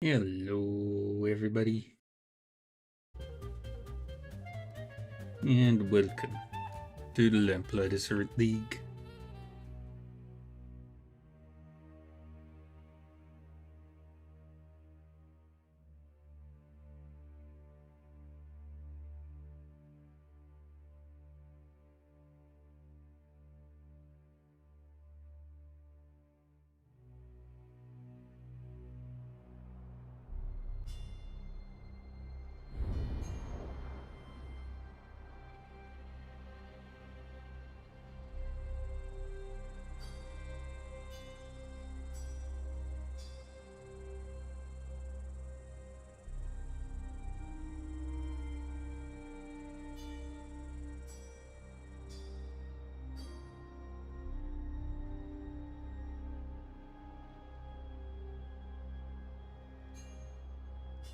Hello, everybody, and welcome to the Lamplighters League.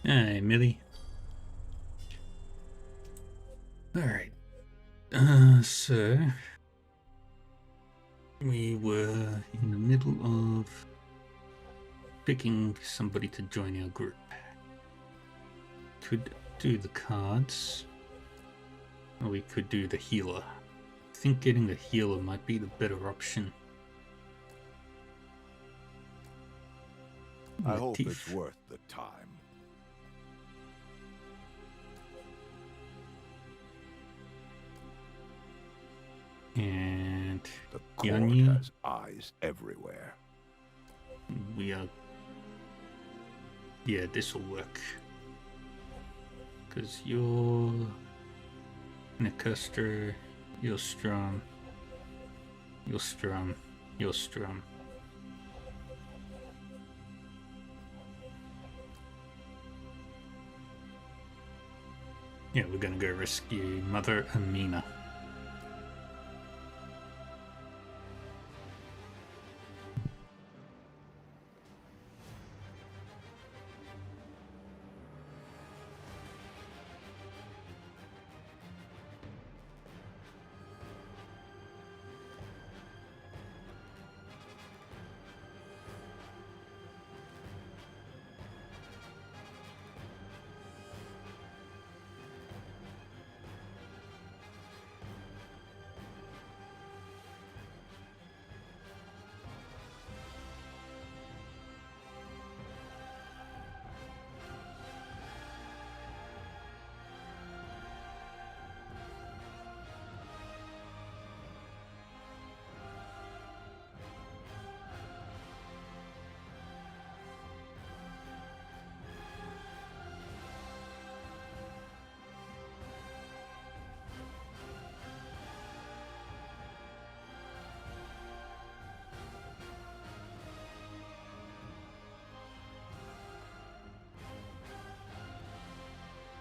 Hi, Millie. Alright, so we were in the middle of picking somebody to join our group. Could do the cards, or we could do the healer. I think getting the healer might be the better option. I hope it's worth the time. And the court Yanni has eyes everywhere. We are... Yeah, this will work. Because you're... Nicuster, you're Strum, you're Strum, you're Strum. Yeah, we're gonna go rescue Mother Amina.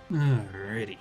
Alrighty.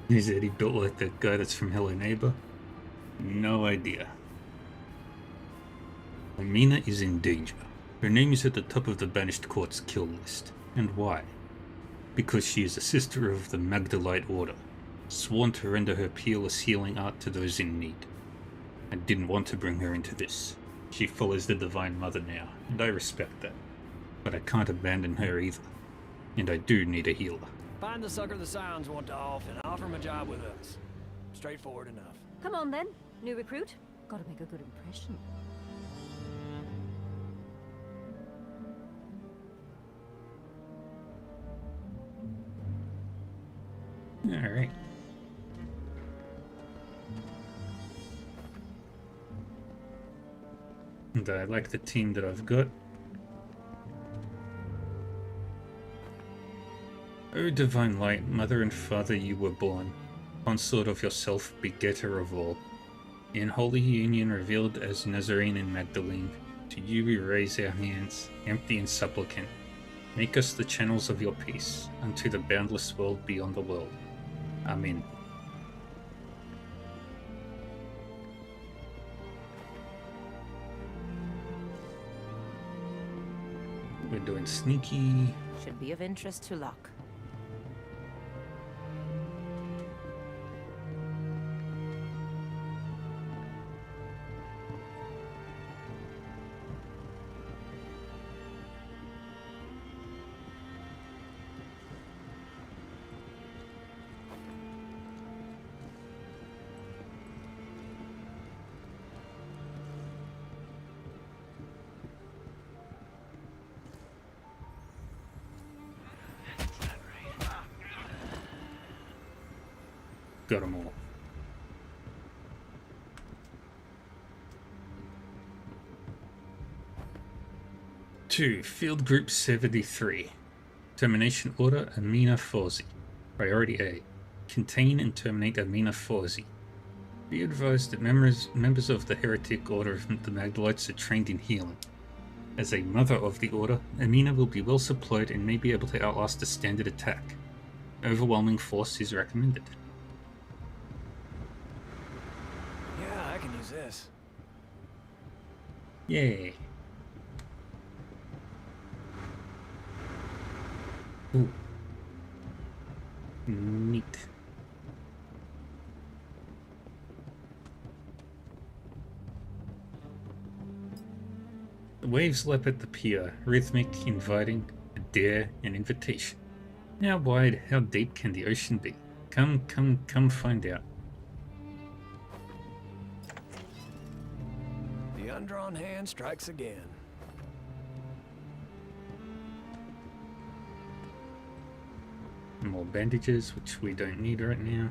He said he built like that guy that's from Hello Neighbor. No idea. Amina is in danger. Her name is at the top of the Banished Court's kill list. And why? Because she is a sister of the Magdalite Order, sworn to render her peerless healing art to those in need. I didn't want to bring her into this. She follows the Divine Mother now, and I respect that. But I can't abandon her either. And I do need a healer. Find the sucker the Scions want to off and offer him a job with us. Straightforward enough. Come on then, new recruit. Gotta make a good impression. Alright. And I like the team that I've got. O divine light, mother and father you were born, consort of yourself, begetter of all. In holy union revealed as Nazarene and Magdalene, to you we raise our hands, empty and supplicant. Make us the channels of your peace, unto the boundless world beyond the world. Amen. We're doing sneaky. Should be of interest to Locke. Got them all. Two, Field Group 73. Termination Order Amina Fawzi. Priority A. Contain and terminate Amina Fawzi. Be advised that members of the Heretic Order of the Magdalites are trained in healing. As a mother of the Order, Amina will be well supplied and may be able to outlast a standard attack. Overwhelming force is recommended. Yeah, I can use this. Yay. Ooh. Neat. The waves lap at the pier, rhythmic, inviting, a dare, an invitation. How wide, how deep can the ocean be? Come find out. The undrawn hand strikes again. More bandages, which we don't need right now.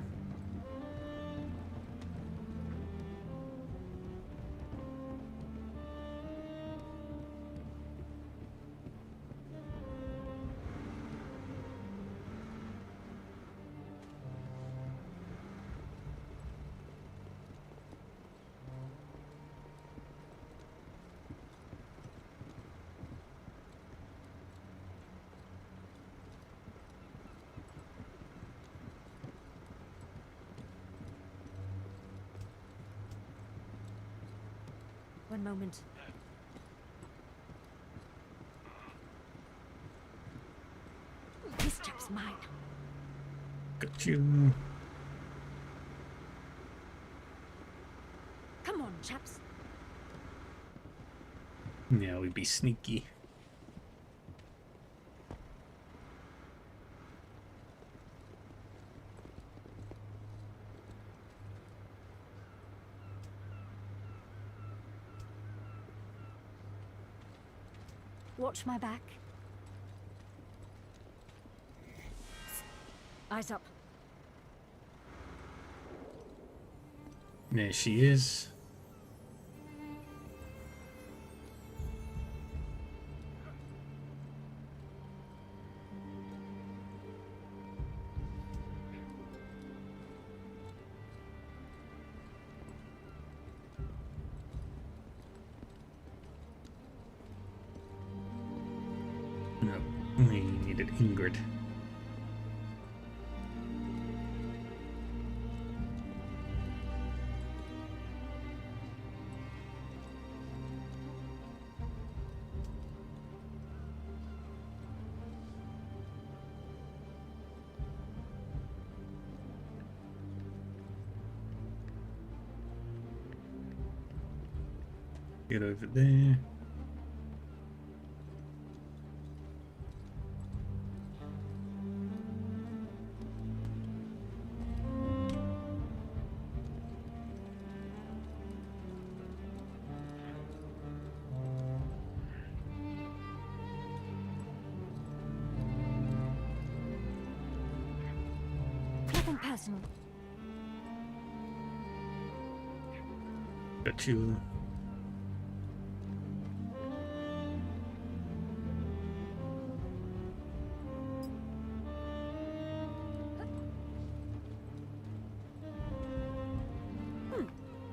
One moment. This chap's mine. Got you. Come on, chaps. Now we be sneaky. Watch my back. Eyes up. There she is. No, we needed Ingrid. Get over there. Nothing personal. Got you.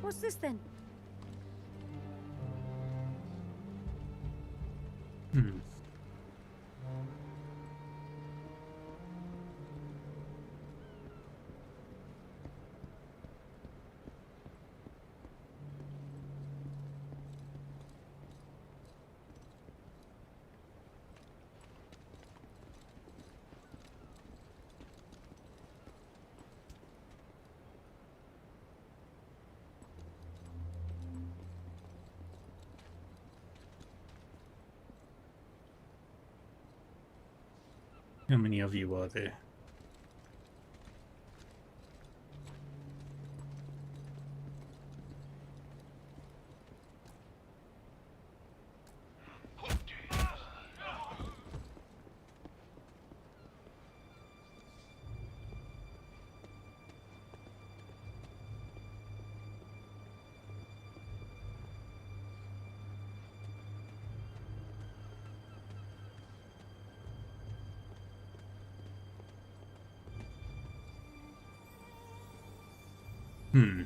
What's this then? Hmm. How many of you are there? Hmm.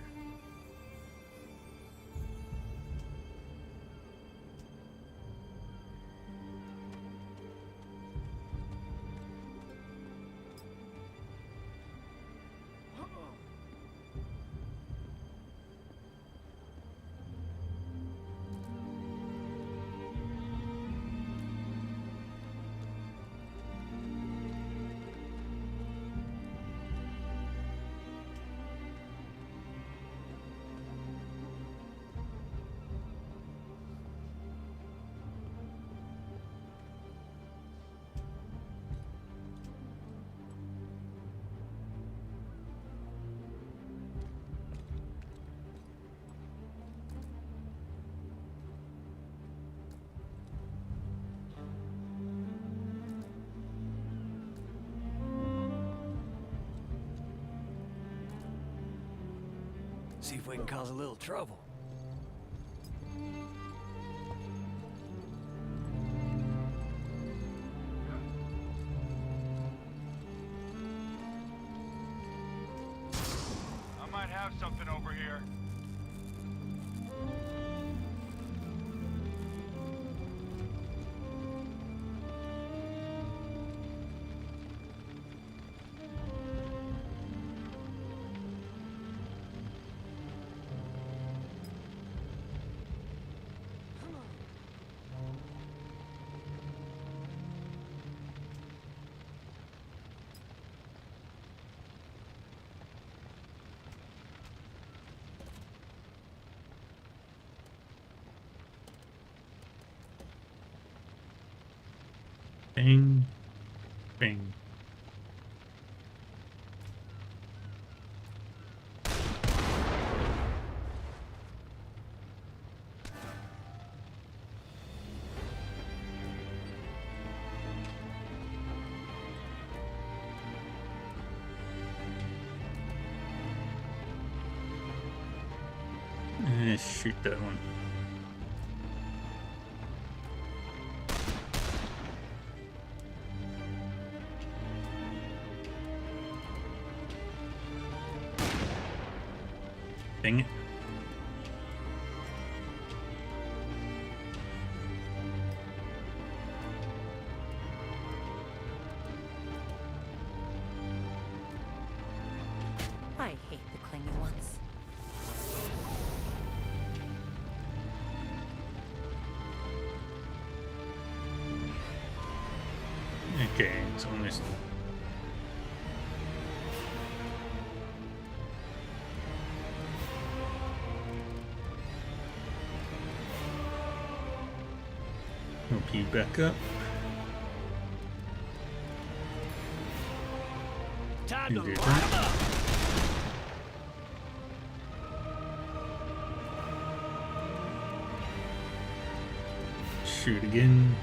See if we can cause a little trouble. I might have something over here. Bang. Bang. Shoot that one. Dang it. I hate the clingy ones. Okay, it's almost. Help you back up. Time to You did light that. 'em up. Shoot again.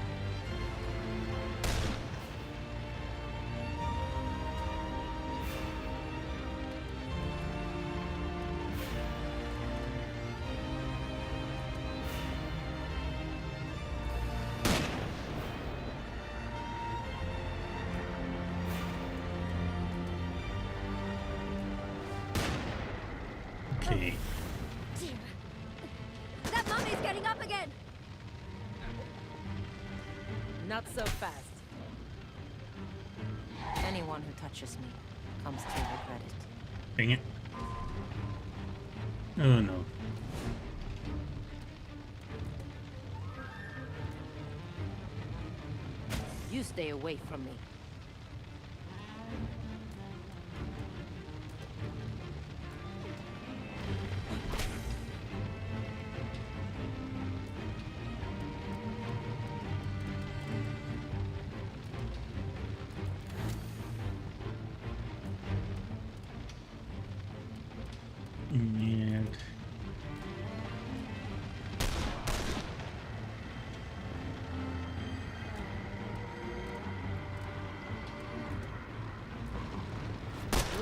Okay. Dear. That mummy's getting up again! Not so fast. Anyone who touches me comes to regret it. Dang it. Oh no. You stay away from me. And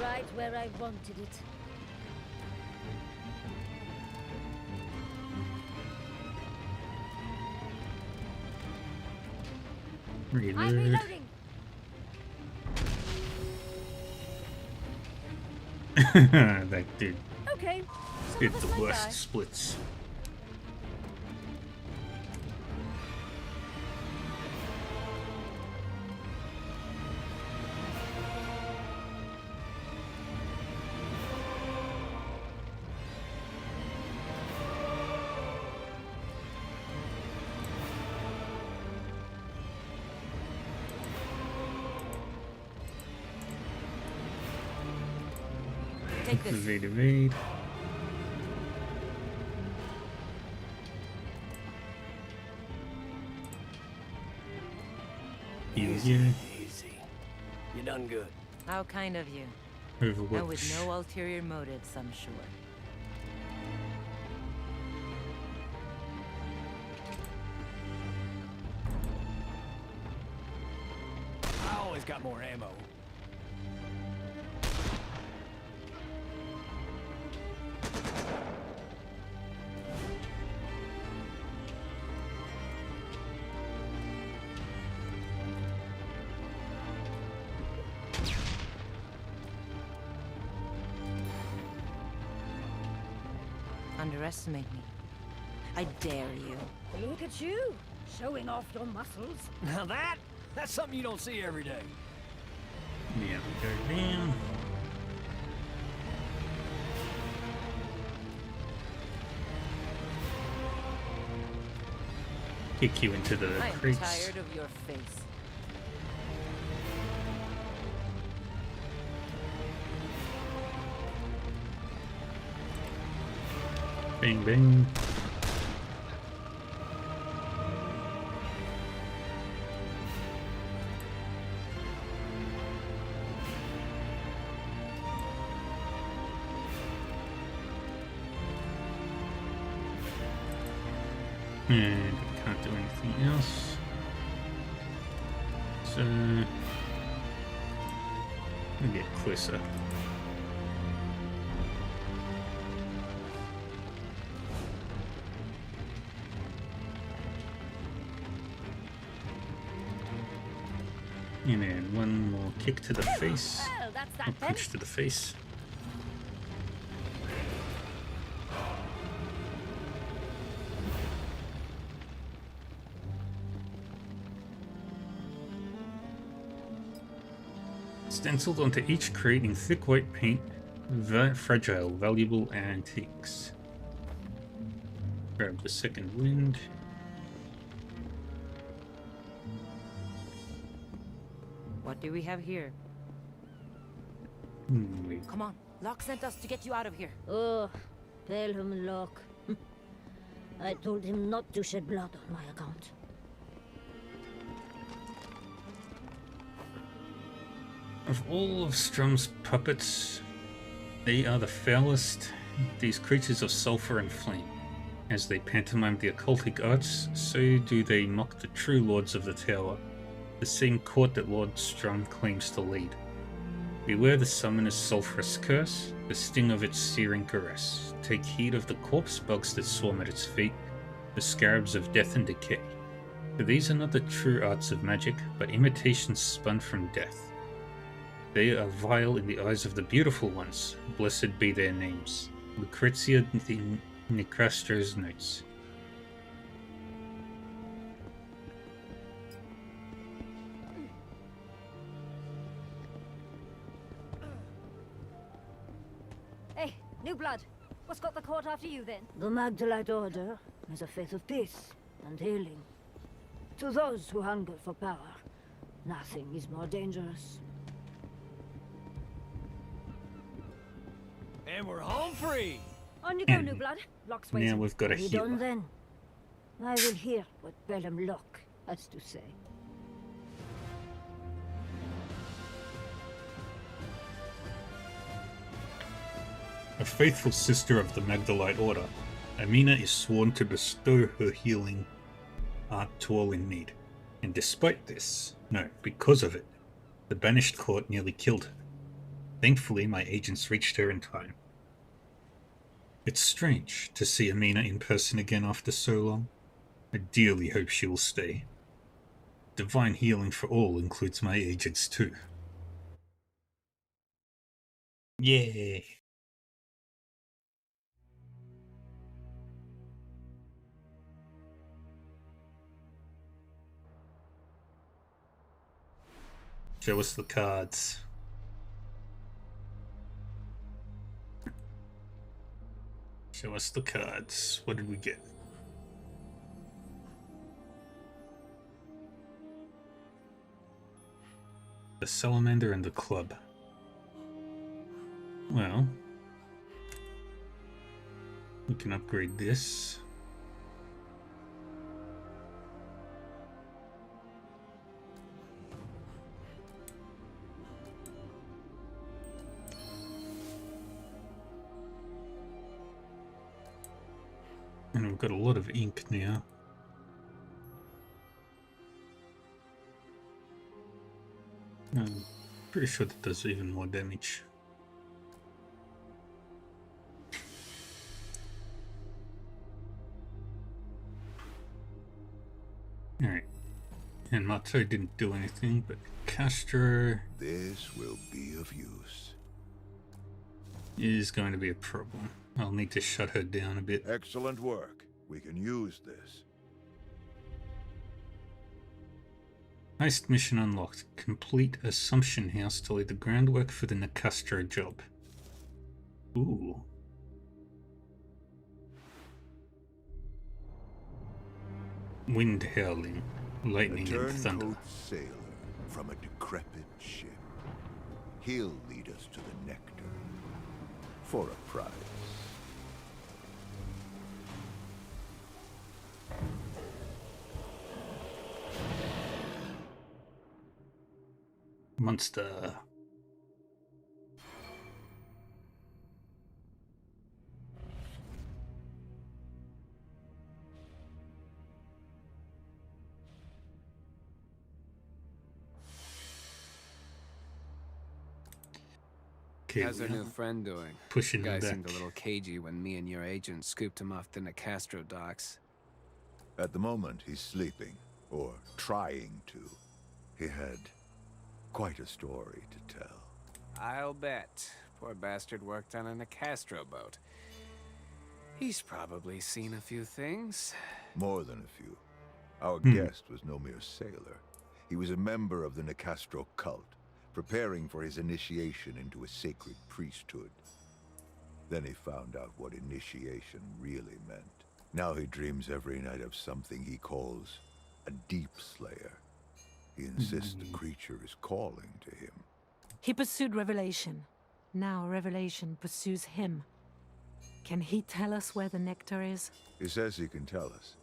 Right where I wanted it. I'm reload. reloading! That did Okay. did the worst splits. Take this. Evade, evade. Yeah. Easy. You done good. How kind of you. Overwatch. And with no ulterior motives, I'm sure. I always got more ammo. Underestimate me. I dare you. Look at you, showing off your muscles. Now that's something you don't see every day. Yeah, go down. Kick you into the I'm crates. tired of your face. Bang, bang. And we can't do anything else. So we'll get closer. And then one more kick to the face. Well, that's Or that then. punch to the face. Stenciled onto each crate in thick white paint, fragile, valuable antiques. Grab the second wind. What do we have here? Wait. Come on. Locke sent us to get you out of here. Oh, Pelham Locke. I told him not to shed blood on my account. Of all of Strum's puppets, they are the foulest, these creatures of sulfur and flame. As they pantomime the occultic arts, so do they mock the true lords of the tower, the same court that Lord Strum claims to lead. Beware the summoner's sulphurous curse, the sting of its searing caress. Take heed of the corpse bugs that swarm at its feet, the scarabs of death and decay. For these are not the true arts of magic, but imitations spun from death. They are vile in the eyes of the beautiful ones, blessed be their names. Lucrezia the Nicastro's notes. Hey, new blood. What's got the court after you then? The Magdalite Order is a faith of peace and healing. To those who hunger for power, nothing is more dangerous. And we're home free! On you go, new blood. Lock's waiting. Now we've got a Are you done healer. then? I will hear what Bellum Locke has to say. A faithful sister of the Magdalite Order, Amina is sworn to bestow her healing art to all in need. And despite this, no, because of it, the Banished Court nearly killed her. Thankfully, my agents reached her in time. It's strange to see Amina in person again after so long. I dearly hope she will stay. Divine healing for all includes my agents too. Yay! Show us the cards. Show us the cards. What did we get? The Salamander and the Club. Well, we can upgrade this. And we've got a lot of ink now. I'm pretty sure that does even more damage. Alright. And Mato didn't do anything, but Castro This will be of use. is going to be a problem. I'll need to shut her down a bit. Excellent work. We can use this. Heist mission unlocked. Complete Assumption House to lay the groundwork for the Nicastro job. Ooh. Wind howling, lightning A and thunder. turncoat sailor from a decrepit ship. He'll lead us to the nectar. For a price. Monster. Okay, How's our we new are friend doing? pushing Guy him back. seemed a little cagey when me and your agent scooped him off the Nicastro docks. At the moment, he's sleeping. Or trying to. He had quite a story to tell. I'll bet. Poor bastard worked on a Nicastro boat. He's probably seen a few things. More than a few. Our guest was no mere sailor. He was a member of the Nicastro cult, preparing for his initiation into a sacred priesthood. Then he found out what initiation really meant. Now he dreams every night of something he calls a deep slayer. He insists the creature is calling to him. He pursued Revelation. Now Revelation pursues him. Can he tell us where the nectar is? He says he can tell us,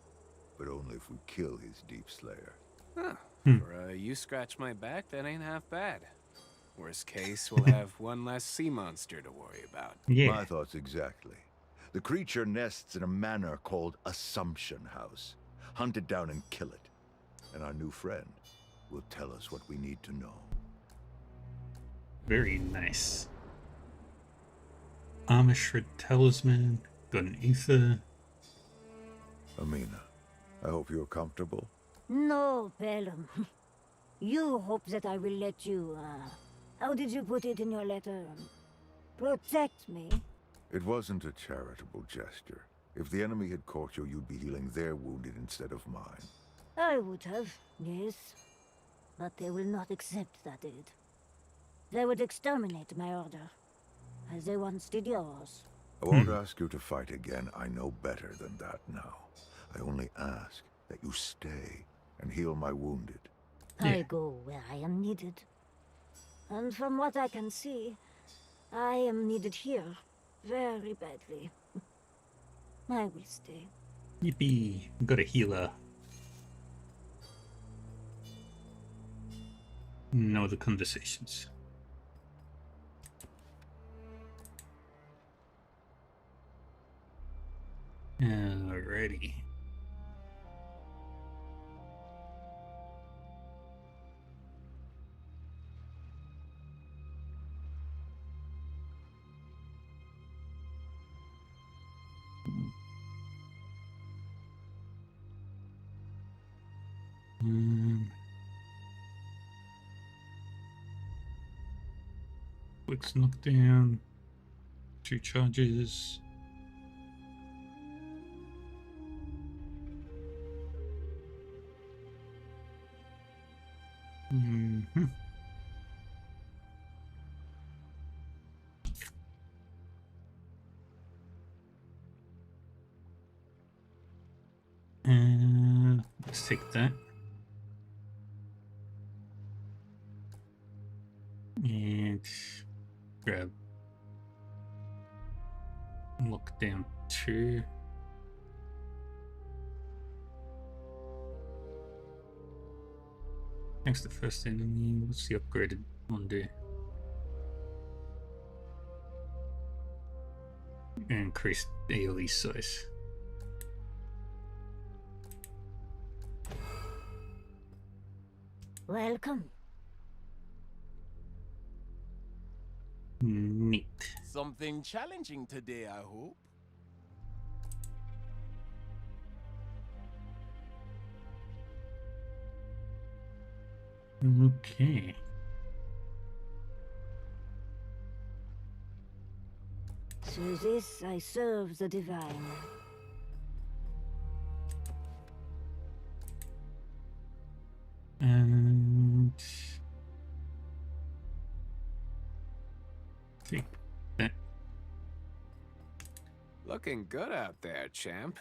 but only if we kill his deep slayer. Huh. For you scratch my back, that ain't half bad. Worst case, we'll have one less sea monster to worry about. Yeah. My thoughts exactly. The creature nests in a manor called Assumption House. Hunt it down and kill it. And our new friend will tell us what we need to know. Very nice. Armor shred talisman. Got an ether. Amina, I hope you're comfortable. No, Bellum. You hope that I will let you, how did you put it in your letter? Protect me. It wasn't a charitable gesture. If the enemy had caught you, you'd be healing their wounded instead of mine. I would have, yes. But they will not accept that aid. They would exterminate my order, as they once did yours. I won't ask you to fight again. I know better than that now. I only ask that you stay and heal my wounded. I go where I am needed. And from what I can see, I am needed here very badly. I will stay. Yippee, got a healer. No other conversations. Alrighty. Quick's knockdown. 2 charges. Let's take that. And grab lockdown 2. Next, the first enemy. What's the upgraded one do? Increased AoE size. Welcome. Neat. Something challenging today, I hope. Okay. Through this, I serve the divine. And take that. Looking good out there, champ.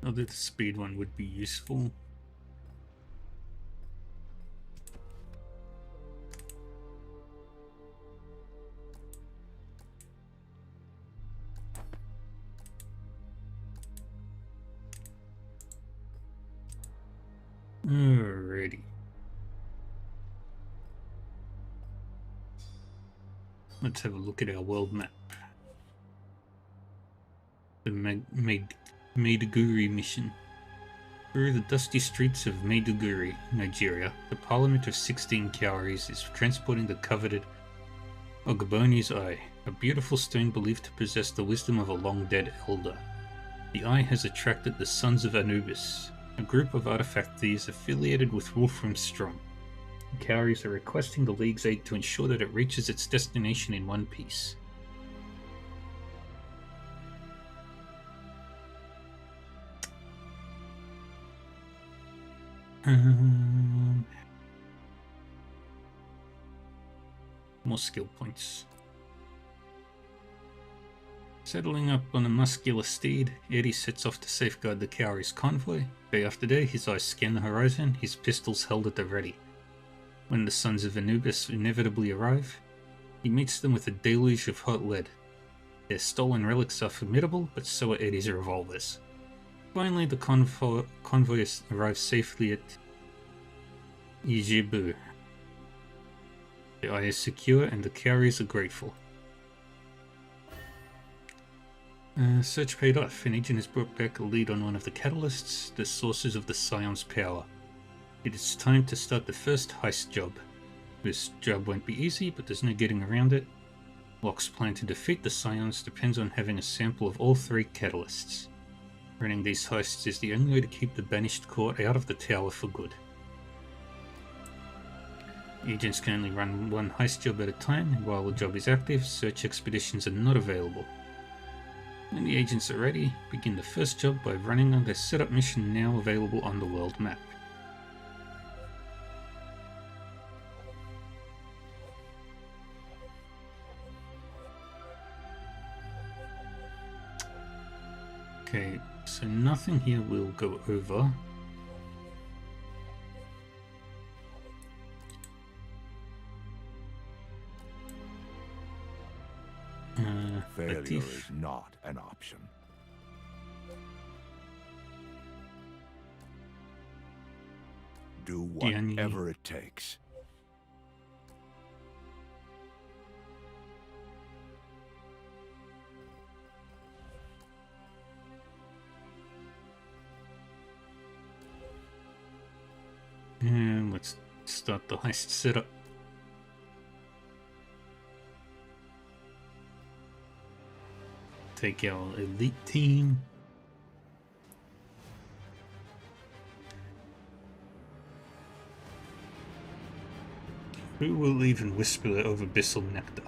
Although the speed one would be useful. Alrighty. Let's have a look at our world map. The Maiduguri mission. Through the dusty streets of Maiduguri, Nigeria, the Parliament of 16 Cowries is transporting the coveted Ogboni's Eye, a beautiful stone believed to possess the wisdom of a long-dead elder. The Eye has attracted the Sons of Anubis, a group of artifact thieves affiliated with Wolfram Strong. The Cowries are requesting the League's aid to ensure that it reaches its destination in one piece. More skill points. Settling up on a muscular steed, Eddie sets off to safeguard the Cowries' convoy. Day after day, his eyes scan the horizon, his pistols held at the ready. When the Sons of Anubis inevitably arrive, he meets them with a deluge of hot lead. Their stolen relics are formidable, but so are Eddie's revolvers. Finally, the convoy arrives safely at Ijibu. The Eye is secure and the Cowries are grateful. Search paid off. An agent has brought back a lead on one of the catalysts, the sources of the Scion's power. It is time to start the first heist job. This job won't be easy, but there's no getting around it. Locke's plan to defeat the Scions depends on having a sample of all 3 catalysts. Running these heists is the only way to keep the banished court out of the tower for good. Agents can only run one heist job at a time, and while the job is active, search expeditions are not available. When the agents are ready, begin the first job by running on the setup mission now available on the world map. Okay, so nothing here we'll go over. Failure is not an option. Do whatever it takes. And let's start the heist setup. Take our elite team. Who will even whisper over Bissell Nectar?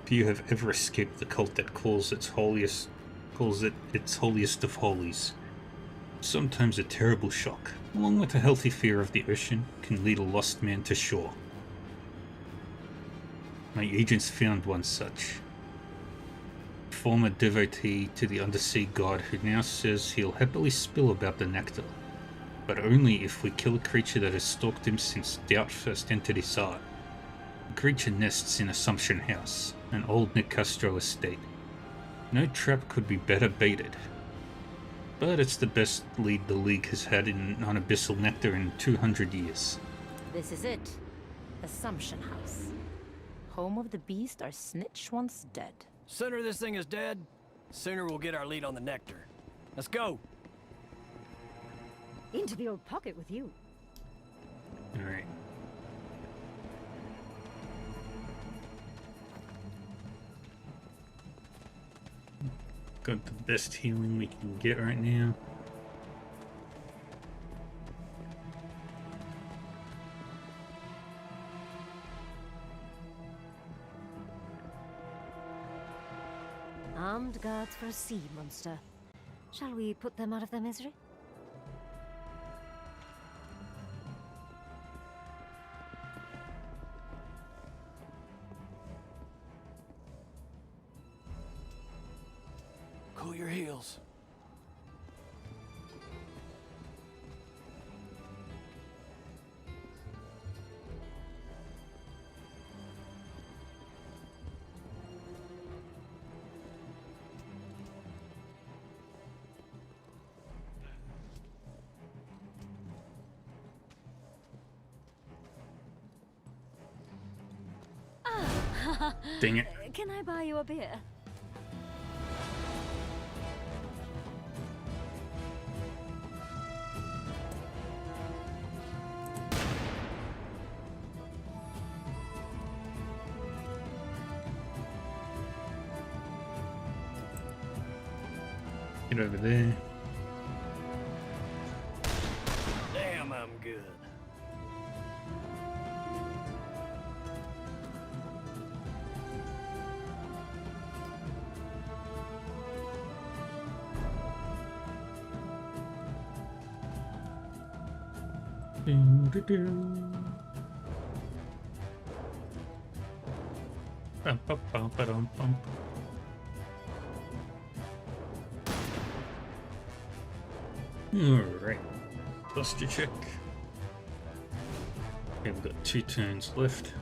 If you have ever escaped the cult that calls it its holiest of holies. Sometimes a terrible shock, along with a healthy fear of the ocean, can lead a lost man to shore. My agents found one such. Former devotee to the undersea god who now says he'll happily spill about the nectar, but only if we kill a creature that has stalked him since doubt first entered his heart. The creature nests in Assumption House, an old Nicastro estate. No trap could be better baited. But it's the best lead the League has had on Abyssal Nectar in 200 years. This is it. Assumption House. Home of the beast our snitch once dead. Sooner this thing is dead, sooner we'll get our lead on the nectar. Let's go! Into the old pocket with you. Alright. Got the best healing we can get right now. Armed guards for a sea monster. Shall we put them out of their misery? Cool your heels. Dang it. Can I buy you a beer? Get over there. Damn, I'm good. Bum, bum, bum, ba-dum, bum. Alright, posture check. Okay, we've got 2 turns left.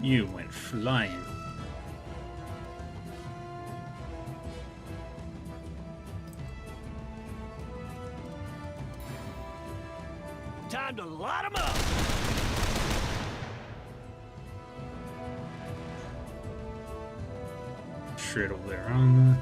You went flying. Time to light 'em up! Shred all their armor.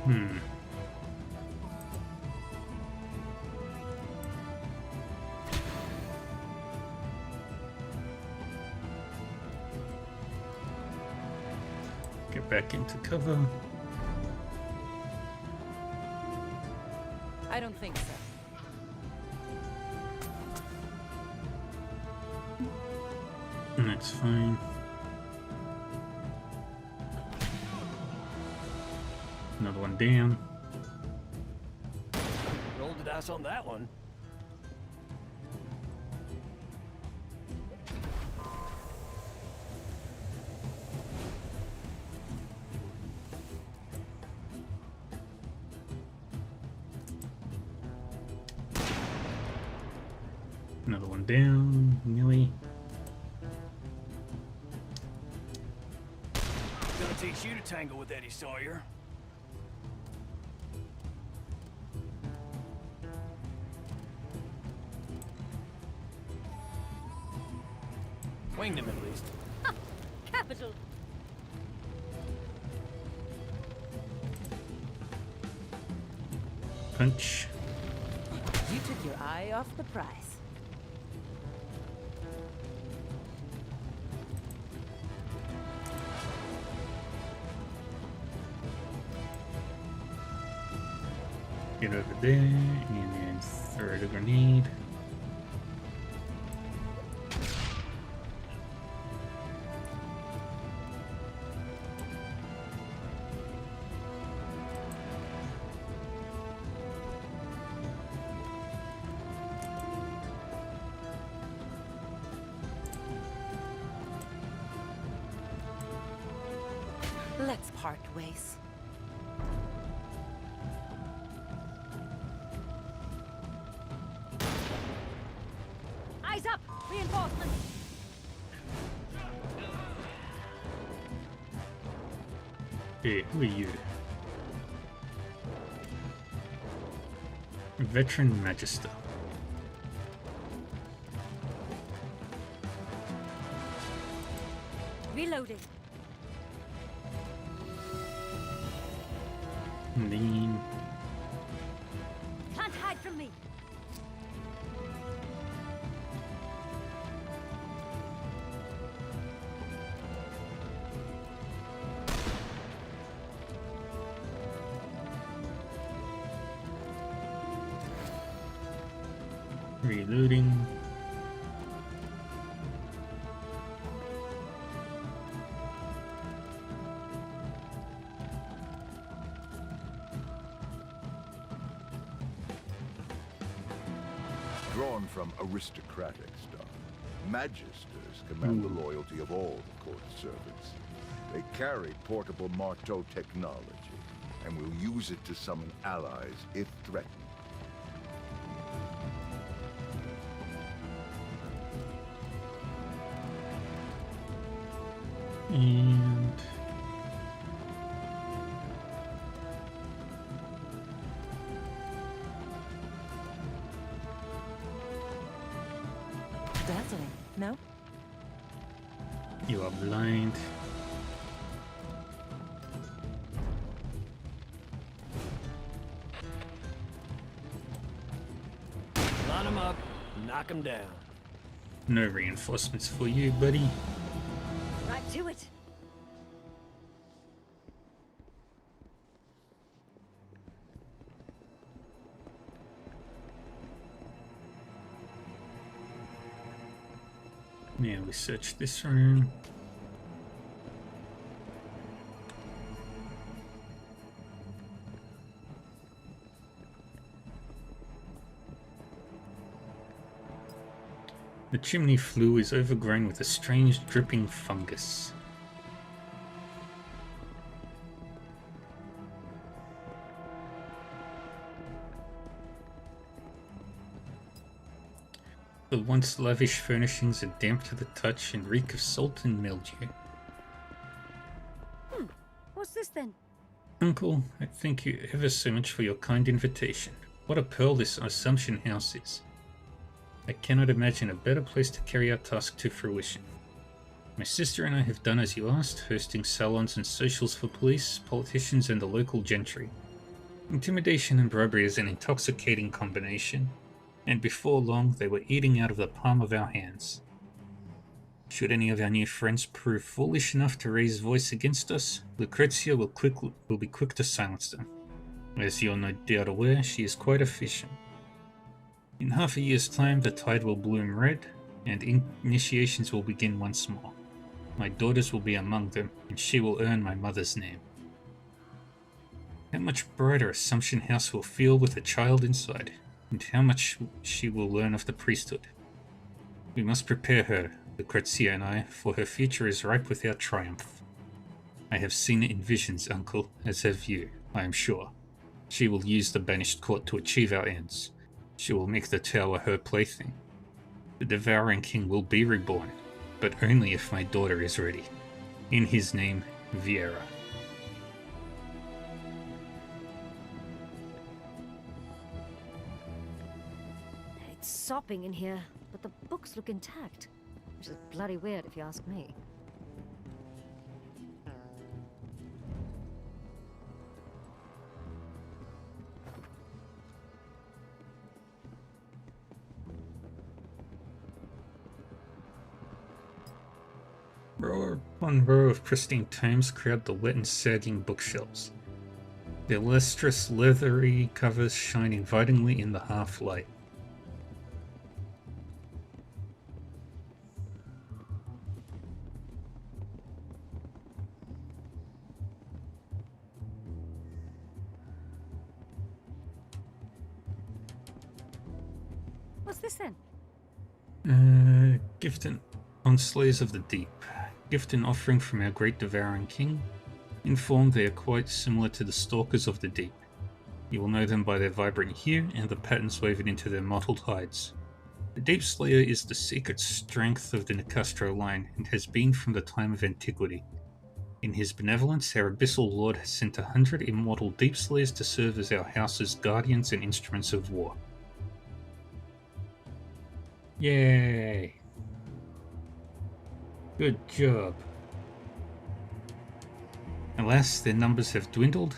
Get back into cover. I don't think so. That's fine. Another one down. Rolled the dice on that one. Another one down. Nearly. Gonna teach you to tangle with Eddie Sawyer. Winged him at least. Capital. Punch. You took your eye off the prize. Get over there and then throw the grenade. Let's part ways. Eyes up! Reinforcements! Hey, who are you? Veteran Magister. Reloading. Lean. Can't hide from me. Reloading. Drawn from aristocratic stock, Magisters command the loyalty of all the court servants. They carry portable marteau technology, and will use it to summon allies if threatened. And Dazzling, no? you are blind. Line him up, knock him down. No reinforcements for you, buddy. Right to it. Now we search this room. The chimney flue is overgrown with a strange dripping fungus. The once lavish furnishings are damp to the touch and reek of salt and mildew. What's this then? Uncle, I thank you ever so much for your kind invitation. What a pearl this Assumption House is. I cannot imagine a better place to carry our task to fruition. My sister and I have done as you asked, hosting salons and socials for police, politicians and the local gentry. Intimidation and bribery is an intoxicating combination, and before long they were eating out of the palm of our hands. Should any of our new friends prove foolish enough to raise voice against us, Lucrezia will be quick to silence them. As you're no doubt aware, she is quite efficient. In half a year's time, the tide will bloom red, and initiations will begin once more. My daughters will be among them, and she will earn my mother's name. How much brighter Assumption House will feel with a child inside, and how much she will learn of the priesthood. We must prepare her, Lucrezia and I, for her future is ripe with our triumph. I have seen it in visions, uncle, as have you, I am sure. She will use the banished court to achieve our ends. She will make the tower her plaything. The devouring king will be reborn, but only if my daughter is ready. In his name, Viera. It's sopping in here, but the books look intact. Which is bloody weird if you ask me. Row upon row of pristine tomes crowd the wet and sagging bookshelves. Their lustrous, leathery covers shine invitingly in the half-light. What's this then? Gift on Slayers of the Deep. Gift and offering from our great devouring king. In form, they are quite similar to the Stalkers of the Deep. You will know them by their vibrant hue and the patterns woven into their mottled hides. The Deep Slayer is the secret strength of the Nicastro line and has been from the time of antiquity. In his benevolence, our Abyssal Lord has sent 100 immortal Deep Slayers to serve as our house's guardians and instruments of war. Yay! Good job. Alas, their numbers have dwindled,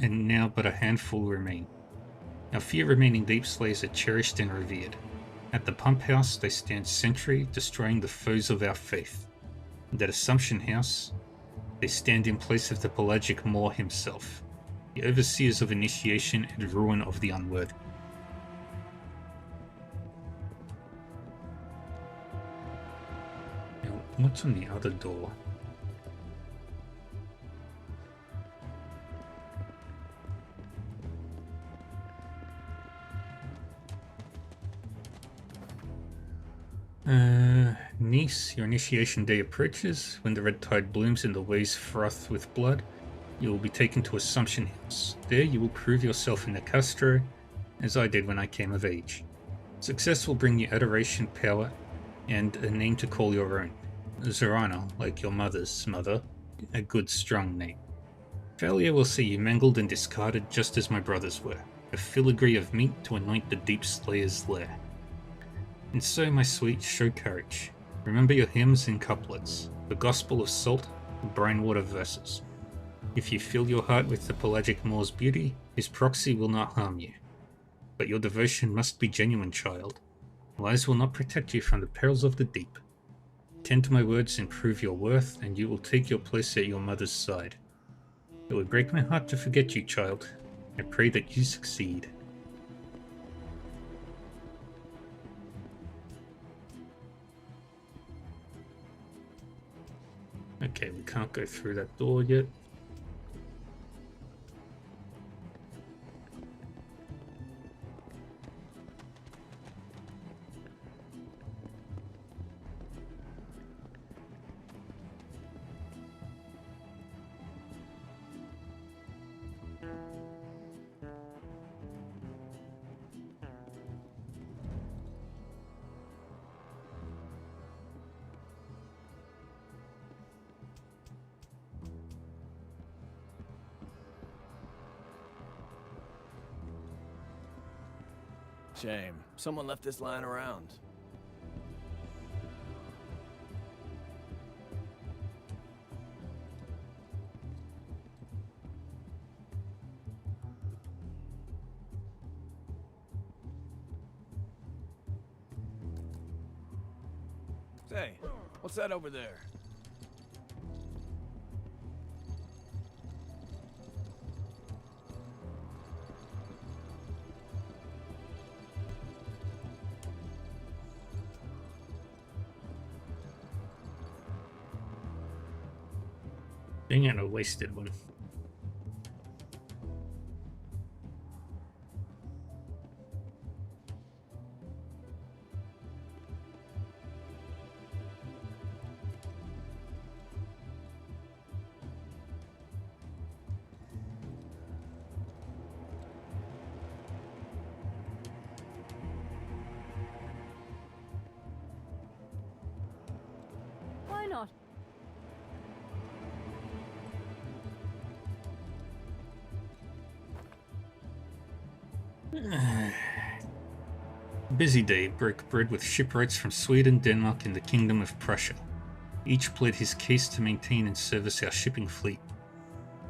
and now but a handful remain. Our few remaining Deep Slayers are cherished and revered. At the Pump House, they stand sentry, destroying the foes of our faith. And at Assumption House, they stand in place of the Pelagic Maw himself, the overseers of initiation and ruin of the unworthy. Now, what's on the other door? Niece, your initiation day approaches. When the red tide blooms and the waves froth with blood, you will be taken to Assumption House. There you will prove yourself in Nicastro, as I did when I came of age. Success will bring you adoration, power, and a name to call your own. Zorana, like your mother's mother, a good strong name. Failure will see you mangled and discarded just as my brothers were, a filigree of meat to anoint the Deep Slayer's lair. And so, my sweet, show courage. Remember your hymns and couplets, the gospel of salt, and brainwater verses. If you fill your heart with the Pelagic Maw's beauty, his proxy will not harm you. But your devotion must be genuine, child. Lies will not protect you from the perils of the deep. Tend to my words and prove your worth, and you will take your place at your mother's side. It would break my heart to forget you, child. I pray that you succeed. Okay, we can't go through that door yet. Shame. Someone left this lying around. Say, what's that over there? Dang it, I wasted one. Why not? Busy day broke bread with shipwrights from Sweden, Denmark, and the Kingdom of Prussia. Each pled his case to maintain and service our shipping fleet.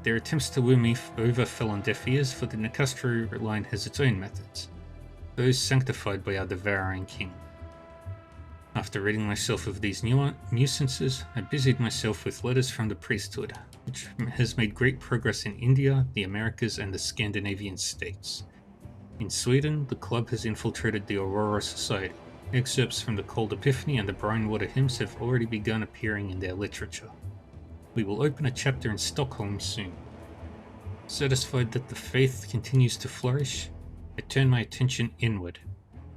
Their attempts to woo me over fell on deaf ears, for the Nicastro line has its own methods, those sanctified by our devouring king. After ridding myself of these nuisances, I busied myself with letters from the priesthood, which has made great progress in India, the Americas, and the Scandinavian states. In Sweden, the club has infiltrated the Aurora Society. Excerpts from the Cold Epiphany and the Brinewater hymns have already begun appearing in their literature. We will open a chapter in Stockholm soon. Satisfied that the faith continues to flourish, I turn my attention inward.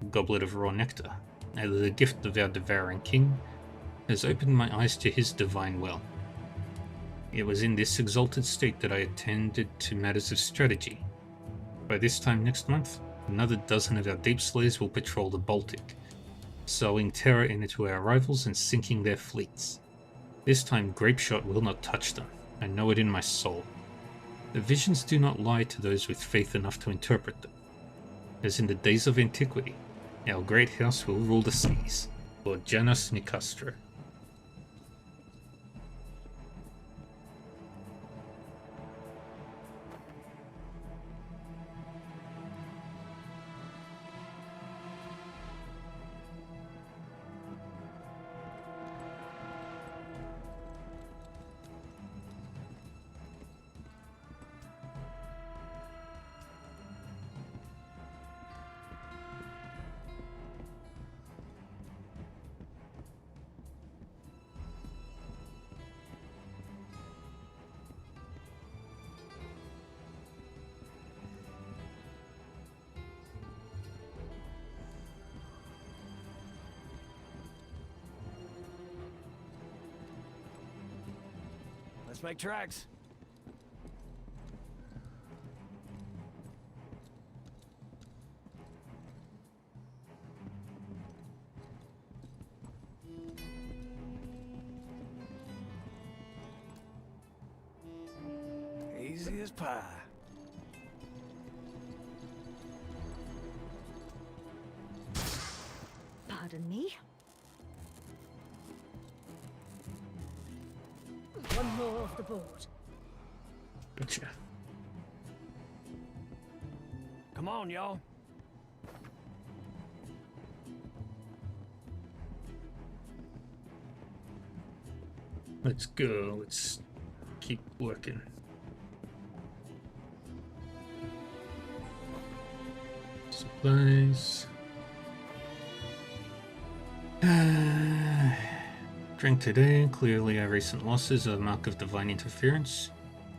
A goblet of raw nectar, the gift of our devouring king, has opened my eyes to his divine well. It was in this exalted state that I attended to matters of strategy. By this time next month, another dozen of our deep slayers will patrol the Baltic, sowing terror into our rivals and sinking their fleets. This time grapeshot will not touch them. I know it in my soul. The visions do not lie to those with faith enough to interpret them. As in the days of antiquity, our great house will rule the seas, Lord Janus Nicastro. Let's make tracks. Easy as pie. Pardon me? One more off the board. Gotcha. Come on, y'all. Let's go. Let's keep working. Supplies. Drink today. Clearly our recent losses are a mark of divine interference.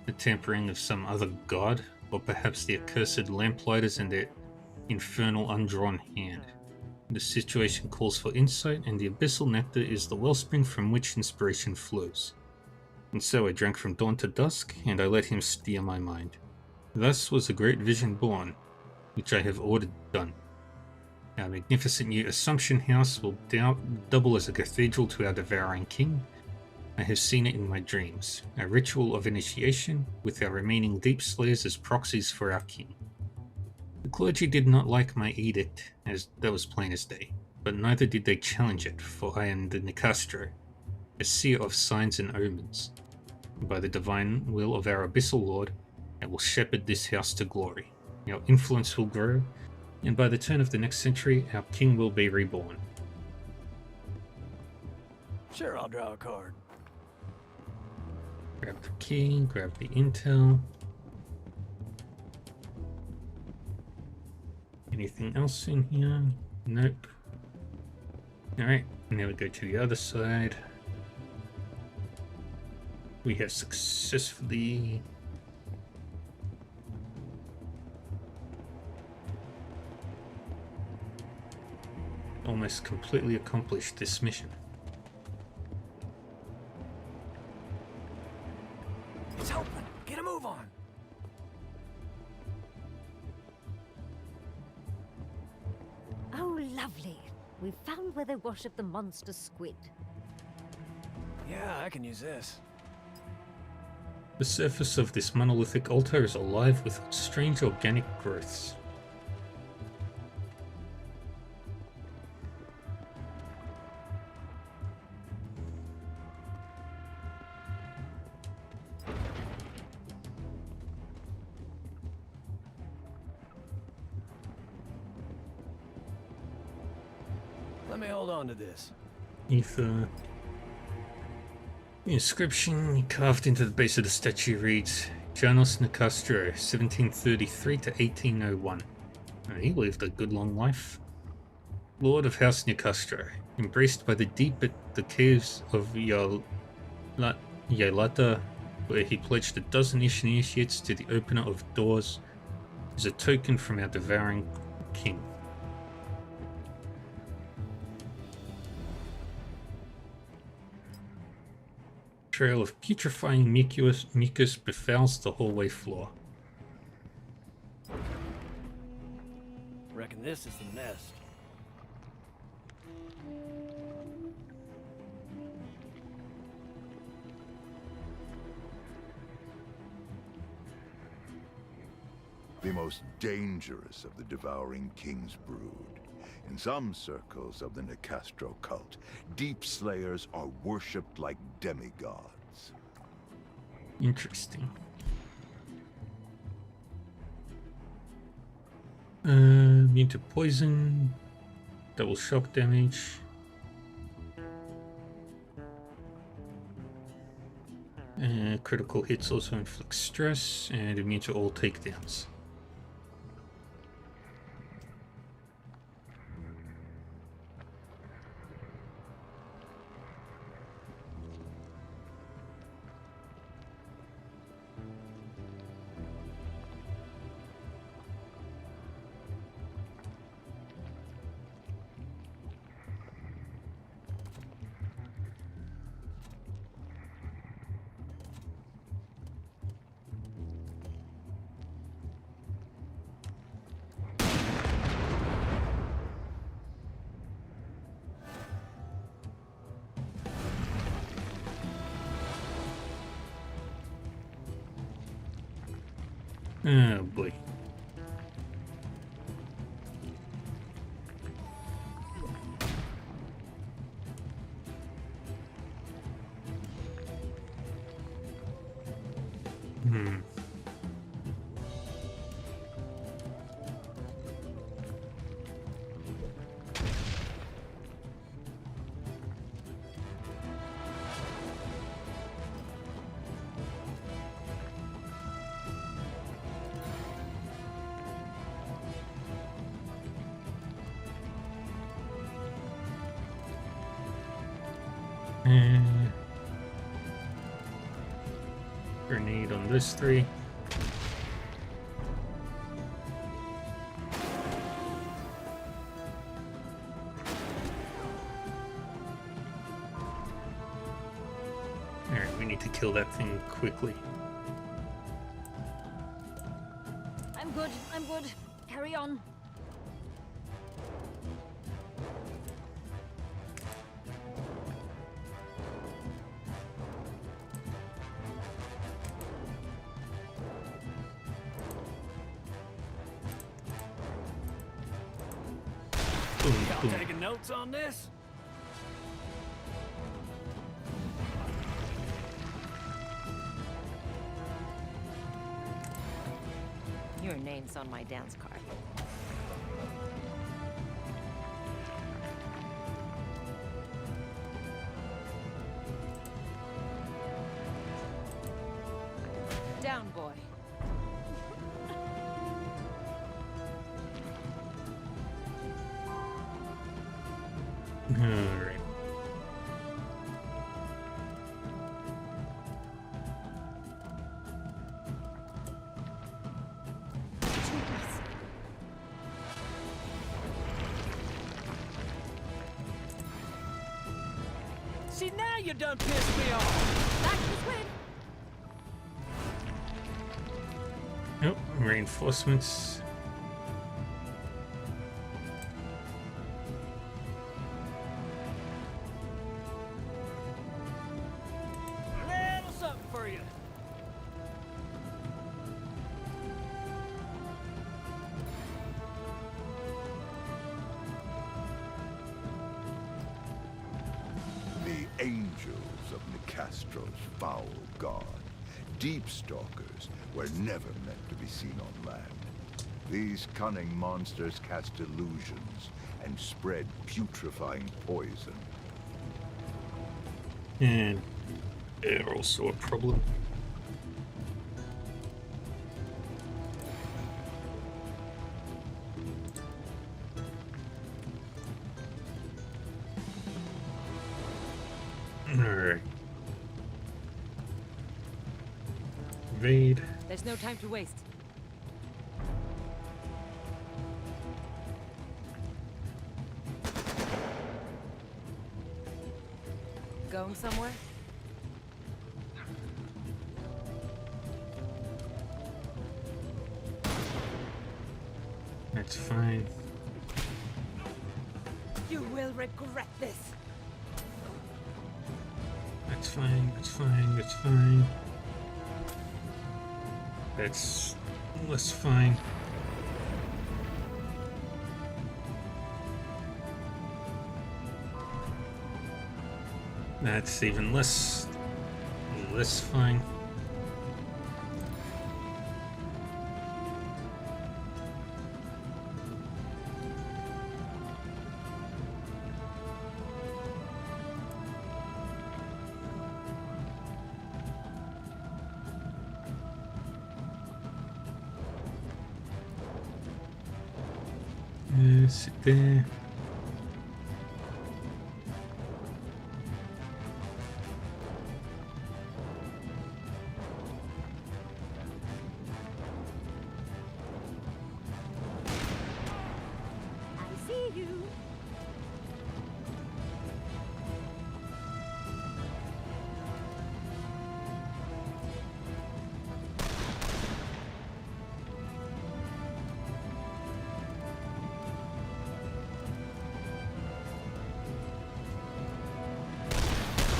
The tampering of some other god, or perhaps the accursed Lamplighters and their infernal undrawn hand. The situation calls for insight, and the abyssal nectar is the wellspring from which inspiration flows. And so I drank from dawn to dusk, and I let him steer my mind. Thus was a great vision born, which I have ordered done. Our magnificent new Assumption House will double as a cathedral to our devouring king. I have seen it in my dreams, a ritual of initiation, with our remaining deep slayers as proxies for our king. The clergy did not like my edict, as that was plain as day, but neither did they challenge it, for I am the Nicastro, a seer of signs and omens. By the divine will of our abyssal lord, I will shepherd this house to glory. Our influence will grow, and by the turn of the next century, our king will be reborn. Sure, I'll draw a card. Grab the key, grab the intel. Anything else in here? Nope. Alright, now we go to the other side. We have successfully almost completely accomplished this mission. It's open. Get a move on. Oh, lovely. We found where they worship the monster squid. Yeah, I can use this. The surface of this monolithic altar is alive with strange organic growths. Let me hold on to this. Ether. The inscription carved into the base of the statue reads, Janos Nicastro, 1733 to 1801. He lived a good long life. Lord of House Nicastro, embraced by the deep at the caves of Yalata, where he pledged a dozen initiates to the opener of doors, is a token from our devouring king. Trail of putrefying mucus befouls the hallway floor. Reckon this is the nest. The most dangerous of the devouring king's brood. In some circles of the Nicastro cult, deep slayers are worshipped like demigods. Interesting. Immune to poison, double shock damage. Critical hits also inflict stress, and immune to all takedowns. Oh boy. Grenade on this three. Alright, we need to kill that thing quickly. I'm good. I'm good. Carry on. Y'all taking notes on this? Your name's on my dance card. down, boy. Alright. See, now you done pissed me off. Back this way. Nope, reinforcements. Little something for you. The angels of Nicastro's foul god. Deep stalkers were never meant to be seen on land. These cunning monsters cast illusions and spread putrefying poison. And they're also a problem. Alright. Invade. There's no time to waste. Going somewhere? That's fine. You will regret this. That's fine, that's fine, that's fine. That's less fine. That's even less fine. Sit there. I see you.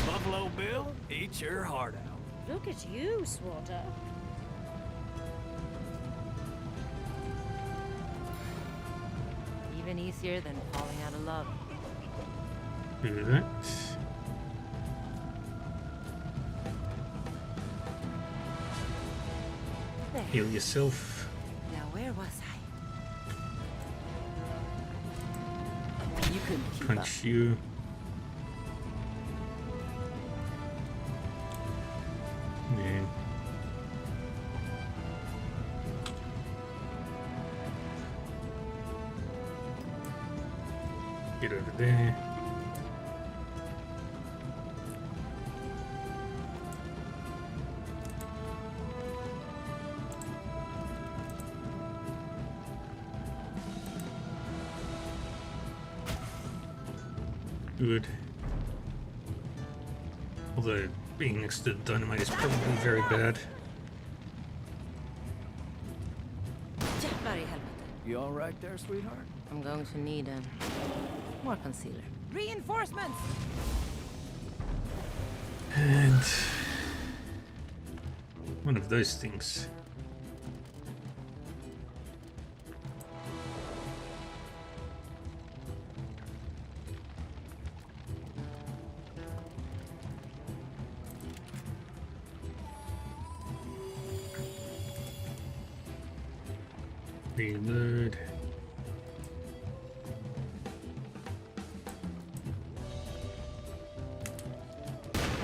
Buffalo Bill, eat your heart out. Look at you, Swatter. Even easier than falling out of love. Do that. There. Heal yourself. Now where was I? You couldn't keep up. Punch you. Yeah. Get over there. Good. Although being next to dynamite is probably very bad. Very helpful. You all right there, sweetheart? I'm going to need more concealer. Reinforcements! And one of those things. Reload.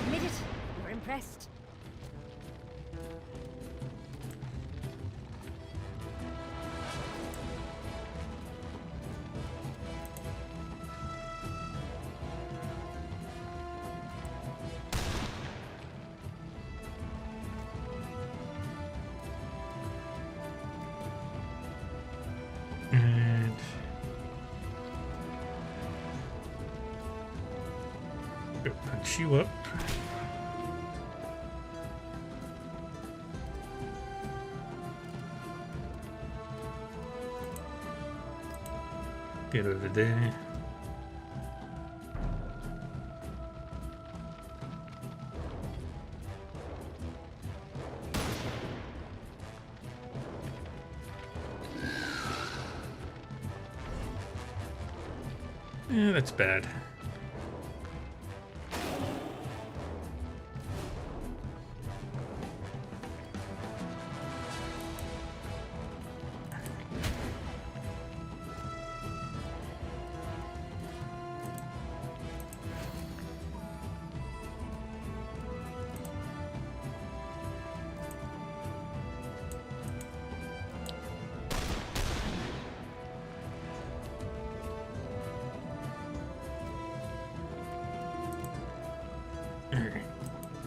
Admit it. You're impressed. Go punch you up. Get over there. Yeah, that's bad.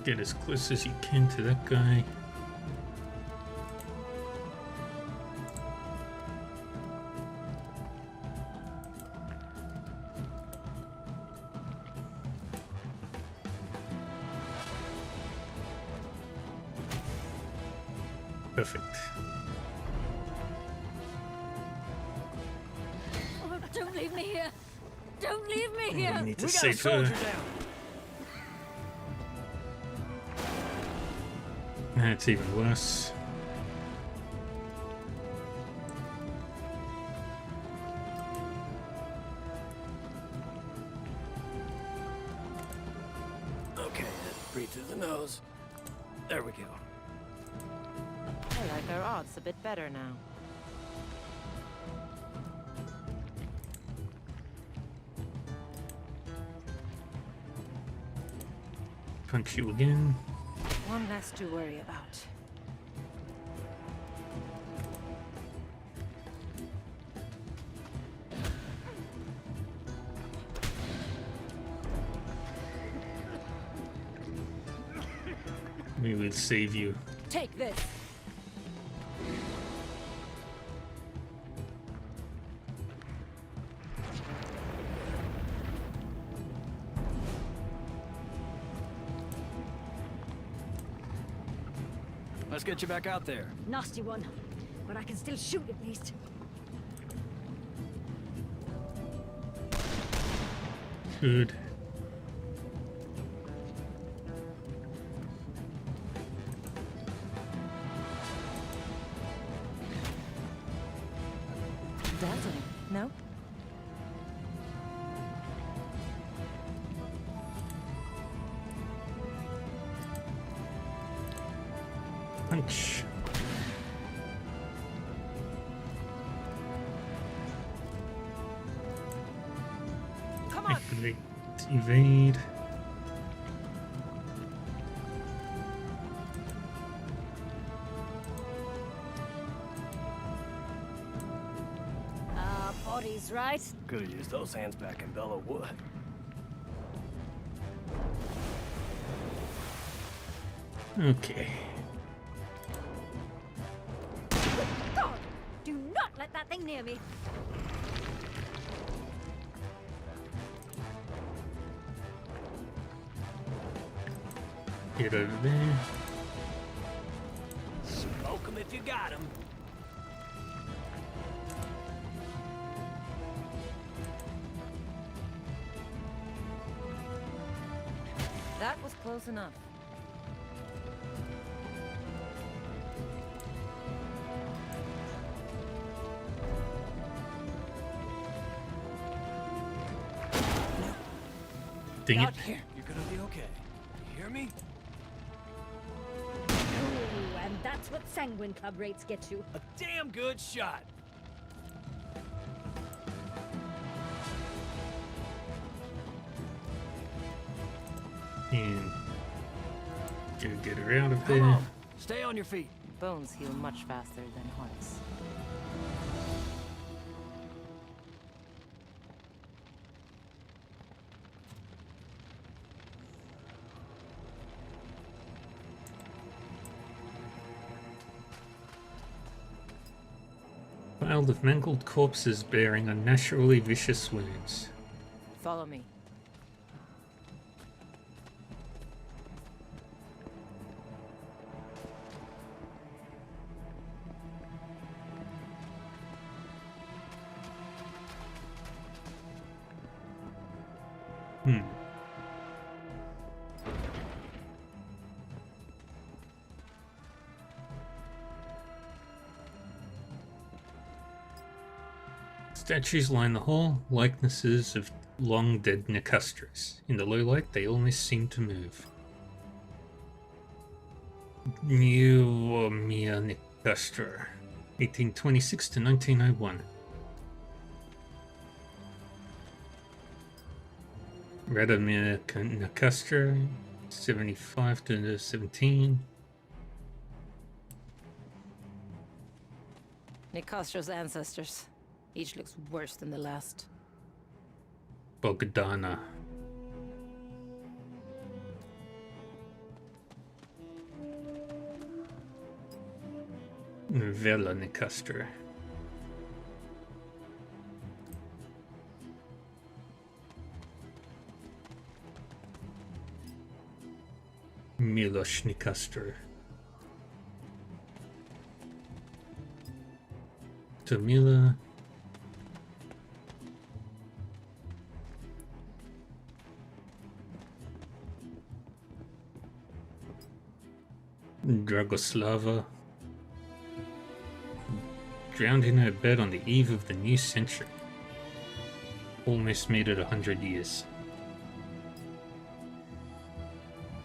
Get as close as you can to that guy. Perfect. Oh, don't leave me here! Don't leave me We here! need to We got a save soldier her. down. That's even worse. Okay, breathe through the nose. There we go. I like our odds a bit better now. Punch you again. One less to worry about. We will save you. Take this! Let's get you back out there. Nasty one. But I can still shoot at least. Good. Dazzling, no? Punch. Come on! Activate. Evade. Bodies, right? Could have used those hands back in Bellow Wood. Okay. God! Do not let that thing near me! Get over there. Smoke 'em if you got 'em. That was close enough. Dang it. Out here. You're gonna be okay. You hear me? Ooh, and that's what Sanguine Club rates get you. A damn good shot. And get her out of Come there. on. Stay on your feet. Bones heal much faster than hearts. Pile of mangled corpses bearing unnaturally vicious wounds. Follow me. Hmm. Statues line the hall, likenesses of long-dead Nicastros. In the low light, they almost seem to move. Neomia Nicastro, 1826 to 1901. Radomir Nicastro, 75 to 17. Nicastro's ancestors. Each looks worse than the last. Bogdana. Vela Nicastro. Miloš Nicastro. Tamila. Dragoslava. Drowned in her bed on the eve of the new century. Almost made it 100 years.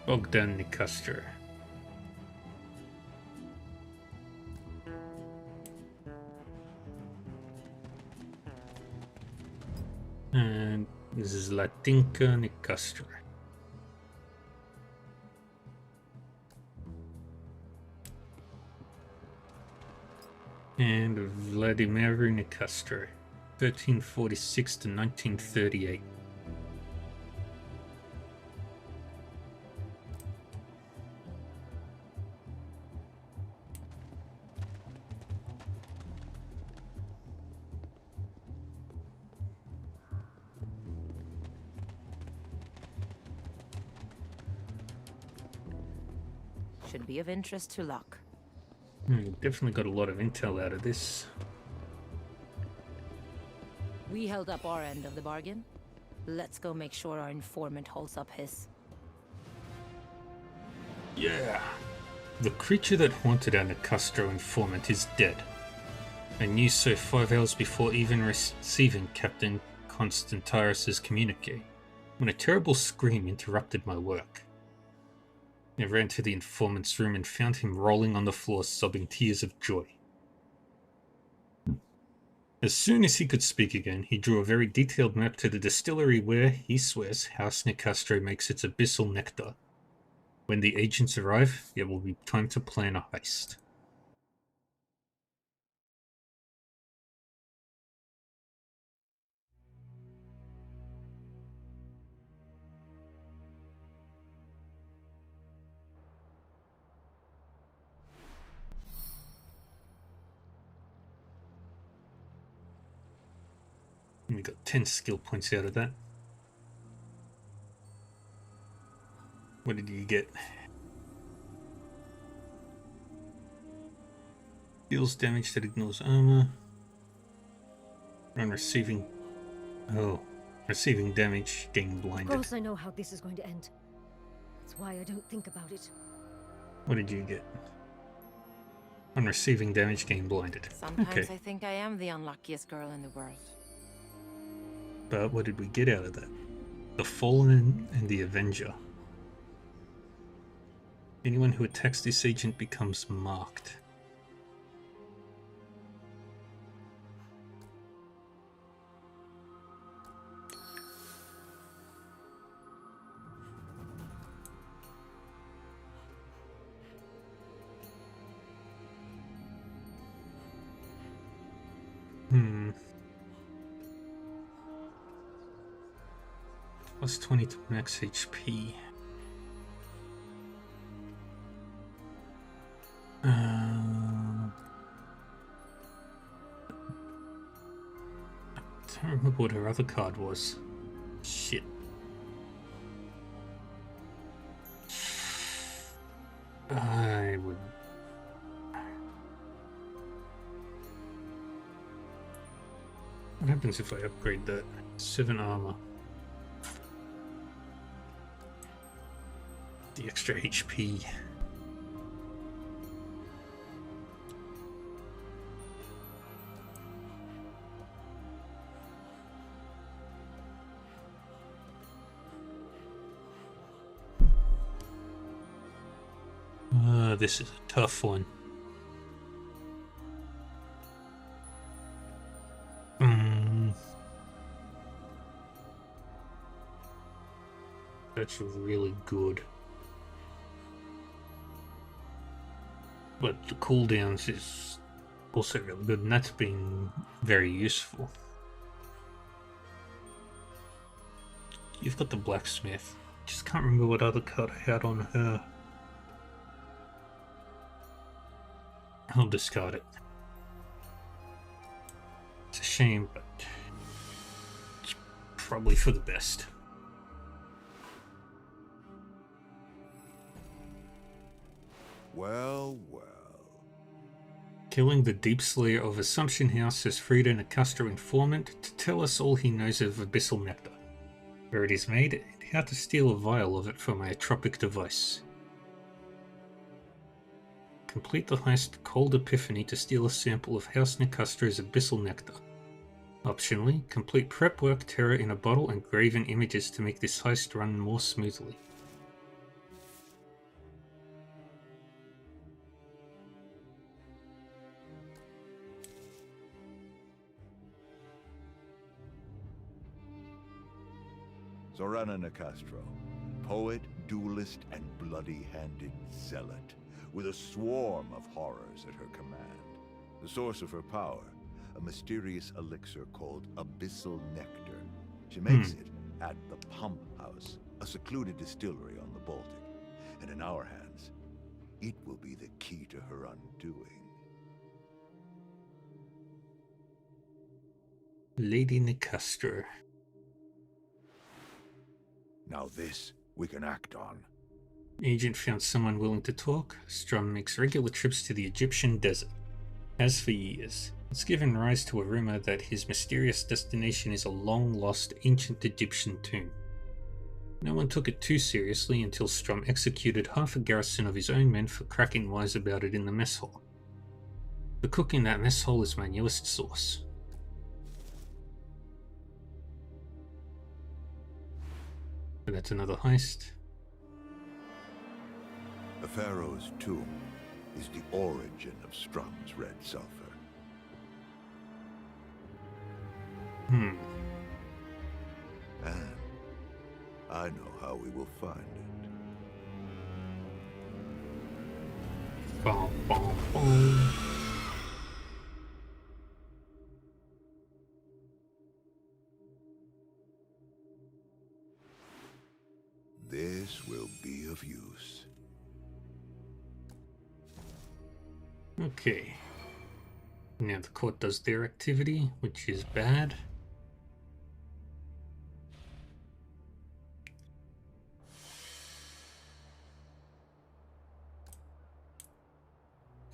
Bogdan Nicastro. And Zlatinka Nicastro. And Vladimir Nicastro, 1346 to 1938. Should be of interest to Locke. Definitely got a lot of intel out of this. We held up our end of the bargain. Let's go make sure our informant holds up his. Yeah. The creature that haunted our Nicastro informant is dead. I knew so 5 hours before even receiving Captain Constantius's communique, when a terrible scream interrupted my work. I ran to the informant's room and found him rolling on the floor, sobbing tears of joy. As soon as he could speak again, he drew a very detailed map to the distillery where, he swears, House Nicastro makes its abyssal nectar. When the agents arrive, it will be time to plan a heist. We got 10 skill points out of that. What did you get? Deals damage that ignores armor. On receiving... Oh. Receiving damage, getting blinded. Of course I know how this is going to end. That's why I don't think about it. What did you get? On receiving damage, getting blinded. Sometimes Okay. I think I am the unluckiest girl in the world. But what did we get out of that? The Fallen and the Avenger. Anyone who attacks this agent becomes marked. Plus 20 to max HP. I don't remember what her other card was. Shit. I would... What happens if I upgrade that? 7 armor. The extra HP. This is a tough one. That's really good. But the cooldowns is also really good, and that's been very useful. You've got the blacksmith. Just can't remember what other card I had on her. I'll discard it. It's a shame, but it's probably for the best. Well, well. Killing the Deep Slayer of Assumption House has freed a Nicastro informant to tell us all he knows of Abyssal Nectar, where it is made, and how to steal a vial of it from a tropic device. Complete the heist Cold Epiphany to steal a sample of House Nicastro's Abyssal Nectar. Optionally, complete prep work Terror in a bottle and graven images to make this heist run more smoothly. Zorana Nicastro, poet, duelist, and bloody-handed zealot, with a swarm of horrors at her command. The source of her power, a mysterious elixir called Abyssal Nectar. She makes it at the Pump House, a secluded distillery on the Baltic. And in our hands, it will be the key to her undoing. Lady Nicastro. Now this, we can act on. Agent found someone willing to talk. Strum makes regular trips to the Egyptian desert. Has for years. It's given rise to a rumor that his mysterious destination is a long-lost ancient Egyptian tomb. No one took it too seriously until Strum executed half a garrison of his own men for cracking wise about it in the mess hall. The cook in that mess hall is my newest source. But that's another heist. The Pharaoh's tomb is the origin of Strum's red sulfur. And I know how we will find it. Bom, bom, bom. This will be of use. Okay. Now the court does their activity, which is bad.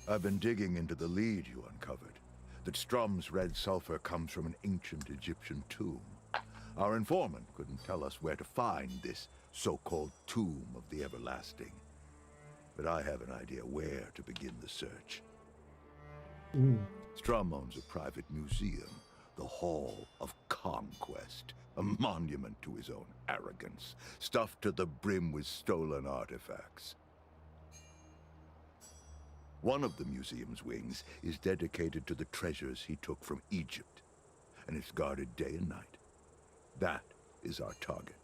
I've been digging into the lead you uncovered. That Strum's red sulfur comes from an ancient Egyptian tomb. Our informant couldn't tell us where to find this so-called Tomb of the Everlasting. But I have an idea where to begin the search. Strum owns a private museum, the Hall of Conquest, a monument to his own arrogance, stuffed to the brim with stolen artifacts. One of the museum's wings is dedicated to the treasures he took from Egypt, and it's guarded day and night. That is our target.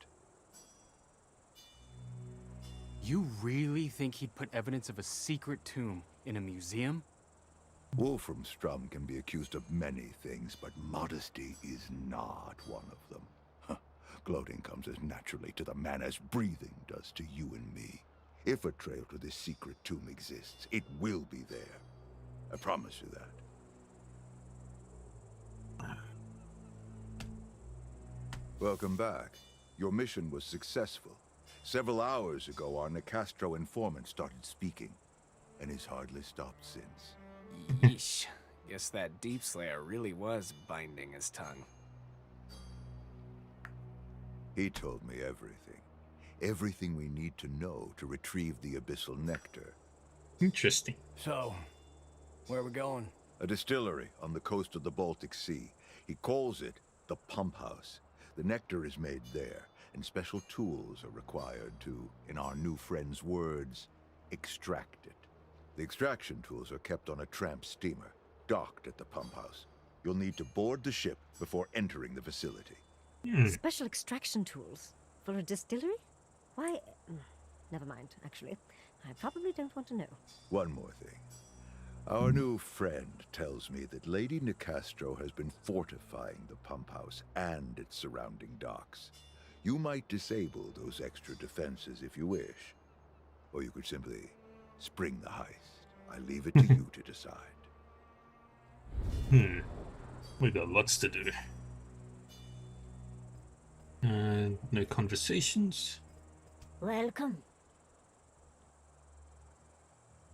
You really think he'd put evidence of a secret tomb in a museum? Wolfram Strum can be accused of many things, but modesty is not one of them. Gloating comes as naturally to the man as breathing does to you and me. If a trail to this secret tomb exists, it will be there. I promise you that. Welcome back. Your mission was successful. Several hours ago, our Nicastro informant started speaking, and he's hardly stopped since. Yeesh. Guess that Deep Slayer really was binding his tongue. He told me everything. Everything we need to know to retrieve the abyssal nectar. Interesting. So, where are we going? A distillery on the coast of the Baltic Sea. He calls it the Pump House. The nectar is made there, and special tools are required to, in our new friend's words, extract it. The extraction tools are kept on a tramp steamer, docked at the pump house. You'll need to board the ship before entering the facility. Special extraction tools? For a distillery? Why? Never mind, actually. I probably don't want to know. One more thing. Our new friend tells me that Lady Nicastro has been fortifying the pump house and its surrounding docks. You might disable those extra defenses if you wish. Or you could simply spring the heist. I leave it to you to decide. We got lots to do. No conversations. Welcome.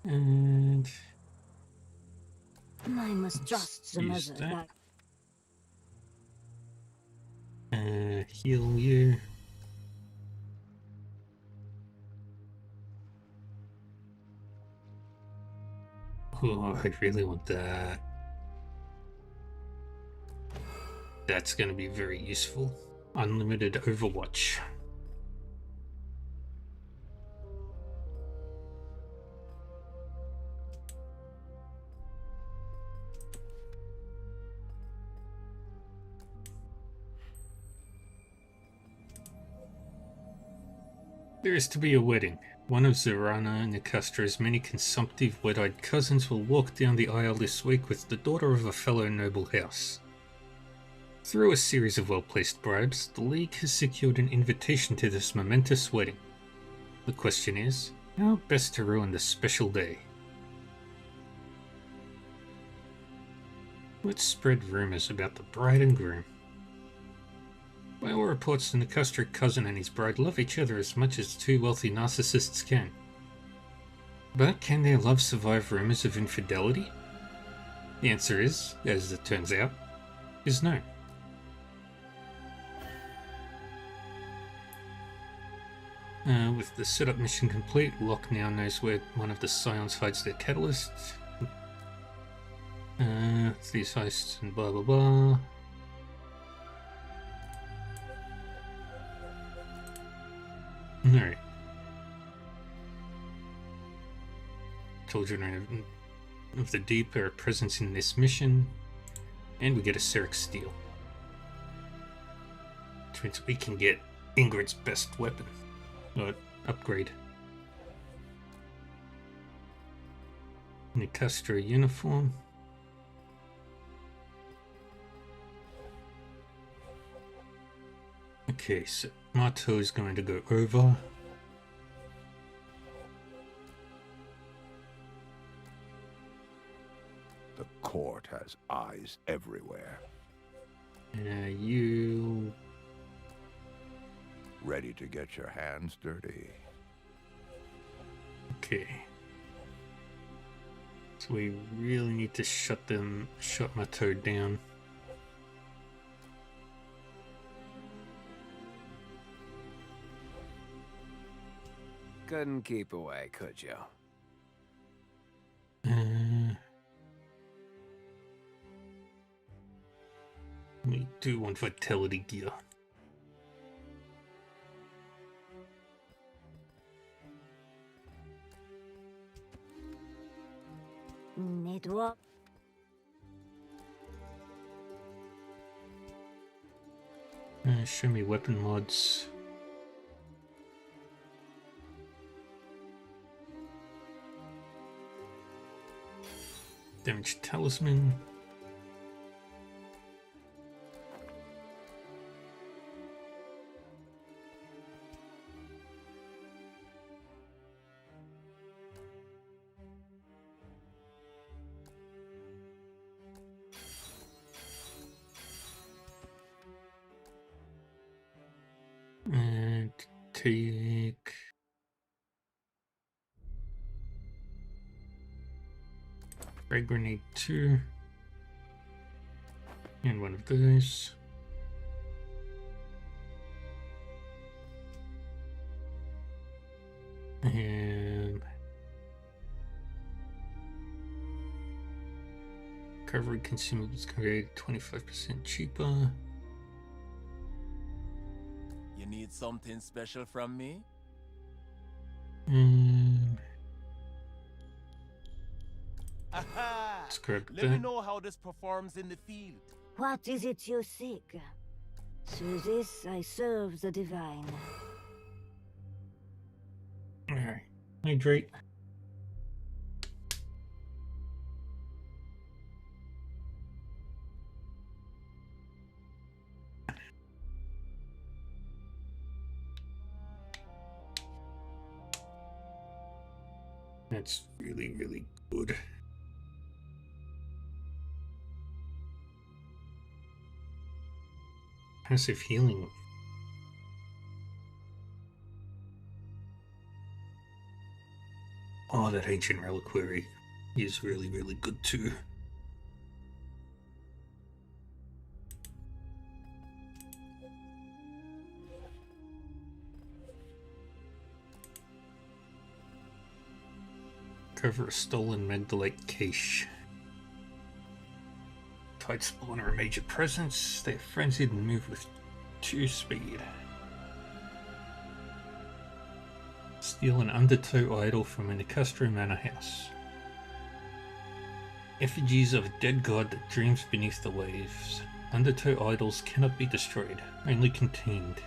And I must trust the use mother. that. Heal you. Oh, I really want that. That's going to be very useful. Unlimited Overwatch. There is to be a wedding. One of Zorana Nicastro's many consumptive wet-eyed cousins will walk down the aisle this week with the daughter of a fellow noble house. Through a series of well-placed bribes, the League has secured an invitation to this momentous wedding. The question is, how best to ruin this special day? Let's spread rumors about the bride and groom. By all reports, the Nicastro cousin and his bride love each other as much as two wealthy narcissists can. But can their love survive rumors of infidelity? The answer is, as it turns out, is no. With the setup mission complete, Locke now knows where one of the Scions hides their catalysts. These heists and blah blah blah. Alright. Children of the Deep are a presence in this mission. And we get a Ceric Steel. Which means we can get Ingrid's best weapon. Upgrade. Nicastro uniform. Okay, so Marteau is going to go over. The court has eyes everywhere. You... Ready to get your hands dirty? Okay. So we really need to shut Marteau down. Couldn't keep away, could you? We do want vitality gear. Network. Show me weapon mods. Damage talisman. And take frag grenade 2 and one of those. Recovery consumables created 25% cheaper. You need something special from me? Aha! Let's grab Let me that. know how this performs in the field. What is it you seek? To this I serve the divine. Alright. Hydrate. That's really, really good. Passive healing. Oh, that ancient reliquary is really, really good too. Recover a stolen Magdalite cache. Tidespawn are a major presence. They're frenzied and move with 2 speed. Steal an undertow idol from a Nicastro manor house. Effigies of a dead god that dreams beneath the waves. Undertow idols cannot be destroyed, only contained.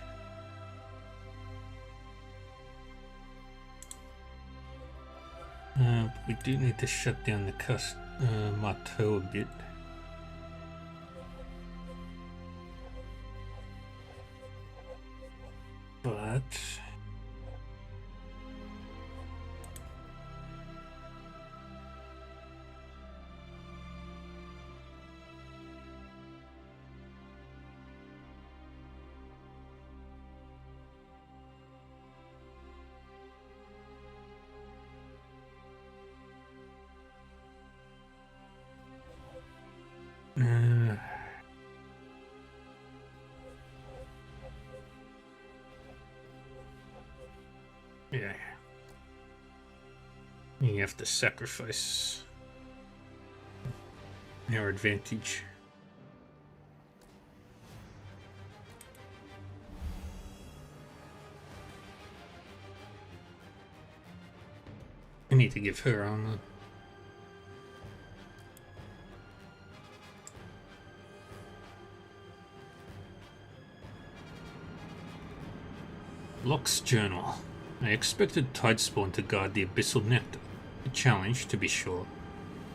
We do need to shut down the Marteau a bit. But yeah. You have to sacrifice our advantage. I need to give her armor. Locke's journal. I expected Tidespawn to guard the Abyssal Nectar. A challenge, to be sure,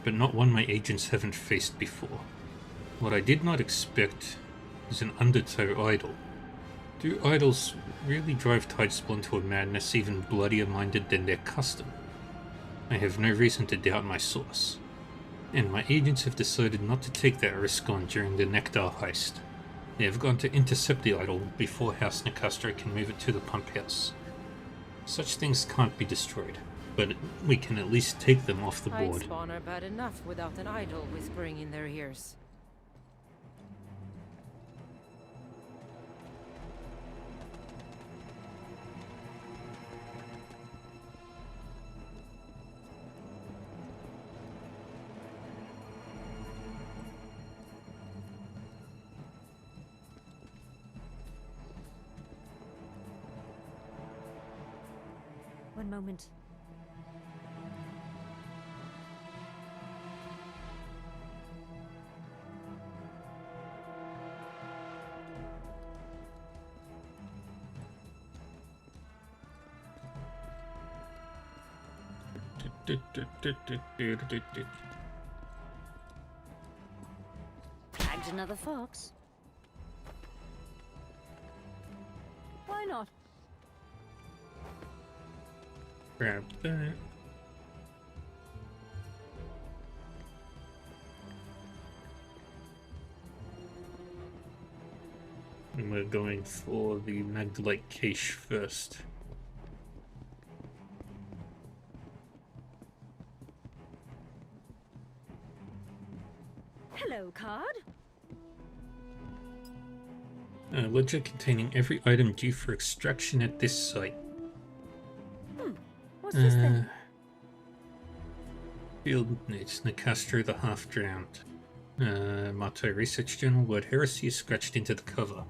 but not one my agents haven't faced before. What I did not expect is an undertow idol. Do idols really drive Tidespawn to a madness even bloodier minded than their custom? I have no reason to doubt my source, and my agents have decided not to take that risk on during the Nectar heist. They have gone to intercept the idol before House Nicastro can move it to the pump house. Such things can't be destroyed, but we can at least take them off the board. Tidespawn are bad enough without an idol whispering in their ears. One moment. Tagged another fox. Why not? Grab that. And we're going for the Magdalite cache first. Hello, card. A ledger containing every item due for extraction at this site. What's this then? Field notes, Nicastro the Half-Drowned. Marto Research Journal, word heresy is scratched into the cover.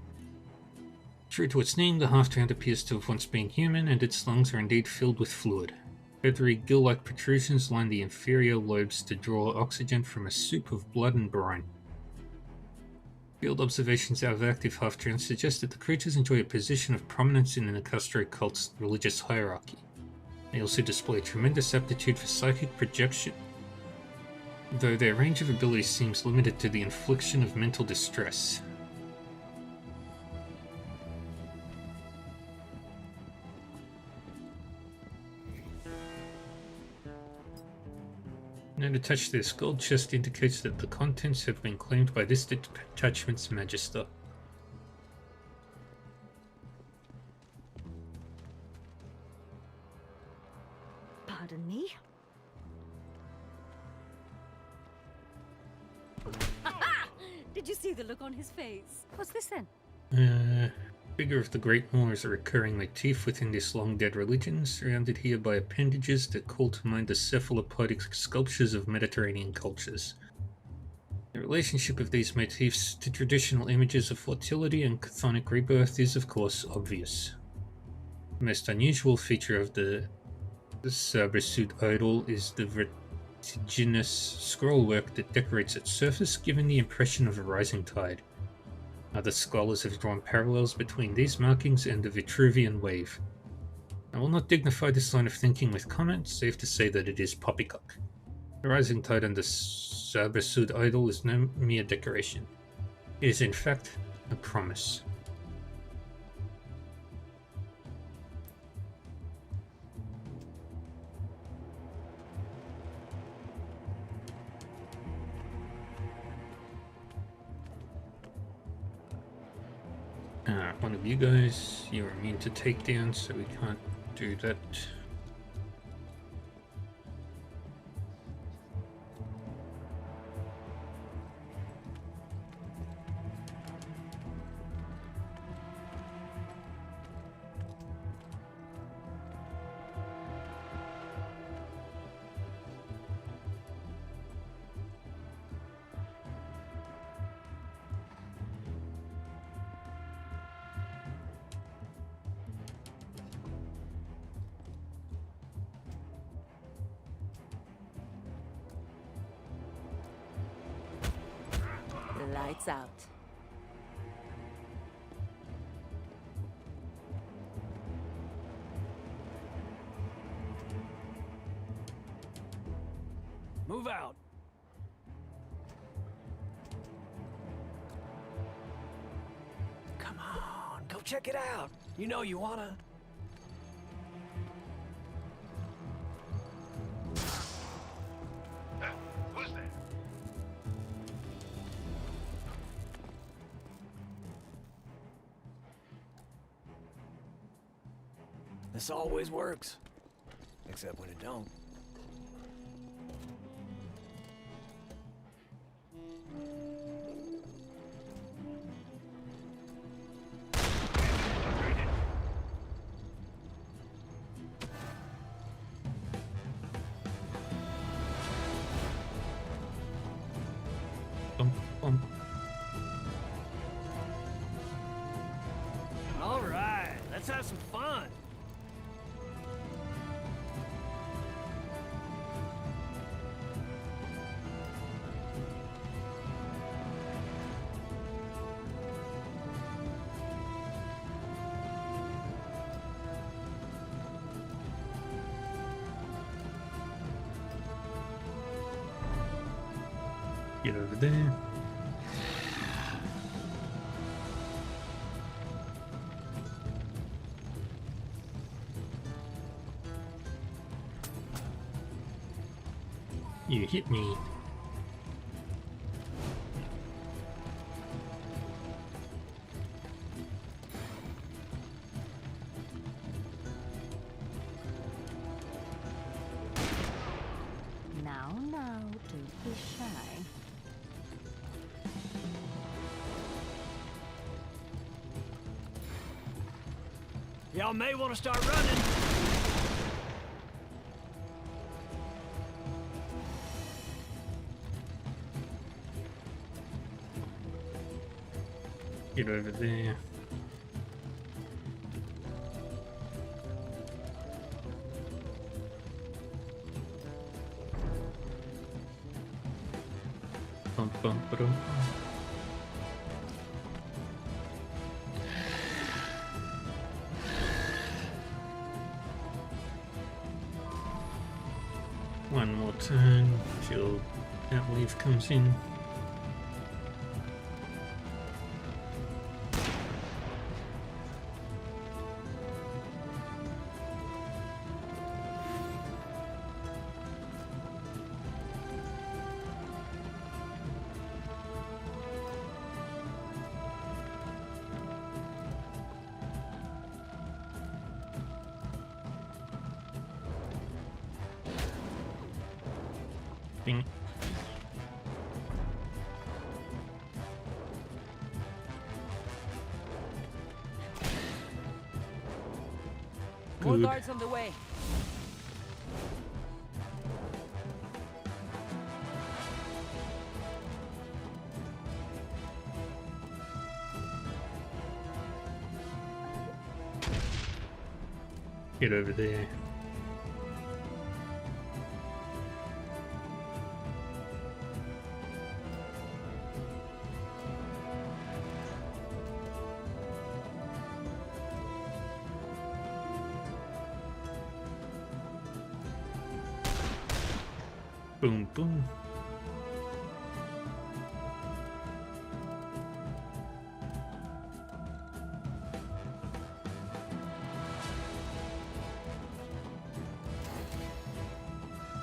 True to its name, the half-drowned appears to have once been human, and its lungs are indeed filled with fluid. Feathery gill-like protrusions line the inferior lobes to draw oxygen from a soup of blood and brine. Field observations out of active half-drowned suggest that the creatures enjoy a position of prominence in the Nicastro cult's religious hierarchy. They also display a tremendous aptitude for psychic projection, though their range of abilities seems limited to the infliction of mental distress. Note attached to this gold chest indicates that the contents have been claimed by this detachment's magister. Pardon me? Did you see the look on his face? What's this then? Figure of the Great Moor is a recurring motif within this long-dead religion, surrounded here by appendages that call to mind the cephalopodic sculptures of Mediterranean cultures. The relationship of these motifs to traditional images of fertility and chthonic rebirth is, of course, obvious. The most unusual feature of the Sabrasuit idol is the vertiginous scrollwork that decorates its surface, giving the impression of a rising tide. Other scholars have drawn parallels between these markings and the Vitruvian wave. I will not dignify this line of thinking with comment, save to say that it is poppycock. The rising tide on the Sabrasuit idol is no mere decoration. It is in fact a promise. One of you guys, you're immune to takedown, so we can't do that. Lights out. Move out. Come on, go check it out. You know you wanna. Who's there? This always works. Except when it don't. All right, let's have some fun. Get over there. You hit me. Now, don't be shy. Y'all may want to start running. Get over there. Bum, bum, ba-dum. One more turn till that wave comes in. Bing. More Good. guards on the way. Get over there. Boom, boom.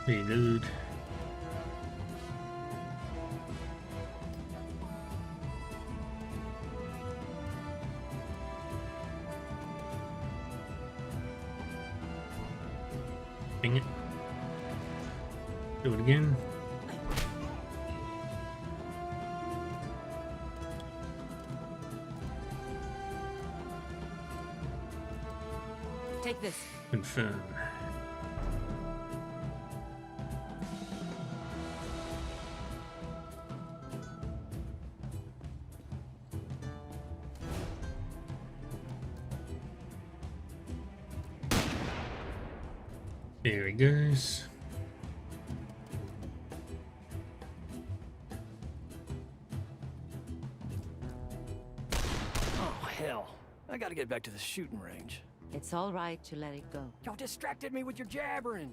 Reload. Dang it. Do it again. Take this. Confirm. There he goes. Oh, hell. I gotta get back to the shooting range. It's all right to let it go. Y'all distracted me with your jabbering.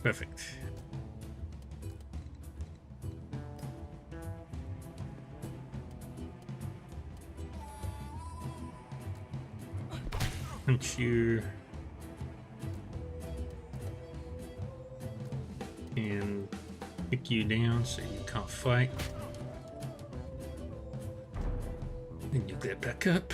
Perfect. Punch you. And pick you down so you can't fight. Then you get back up.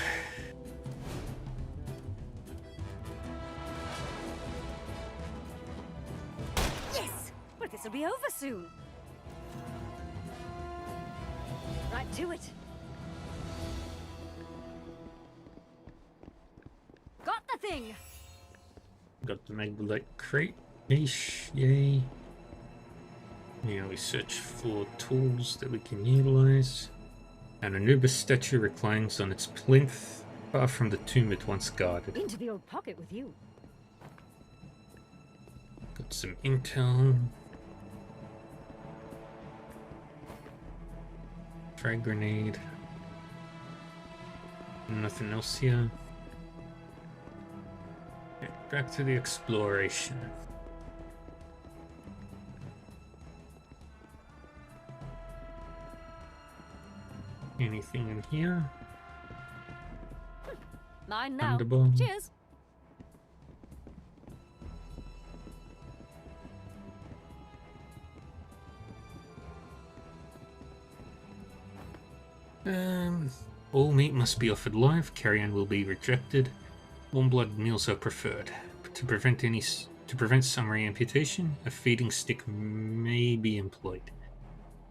Yes! But this'll be over soon. Right to it. Got the thing! Got the Magdalite crate. Yeesh, yay. Now we search for tools that we can utilize. An Anubis statue reclines on its plinth, far from the tomb it once guarded. Into the old pocket with you. Got some intel. Frag grenade. Nothing else here. Okay, back to the exploration. Anything in here? Mine now. Thunderbomb. Cheers. All meat must be offered live. Carrion will be rejected. Warm blood meals are preferred. To prevent summary amputation, a feeding stick may be employed.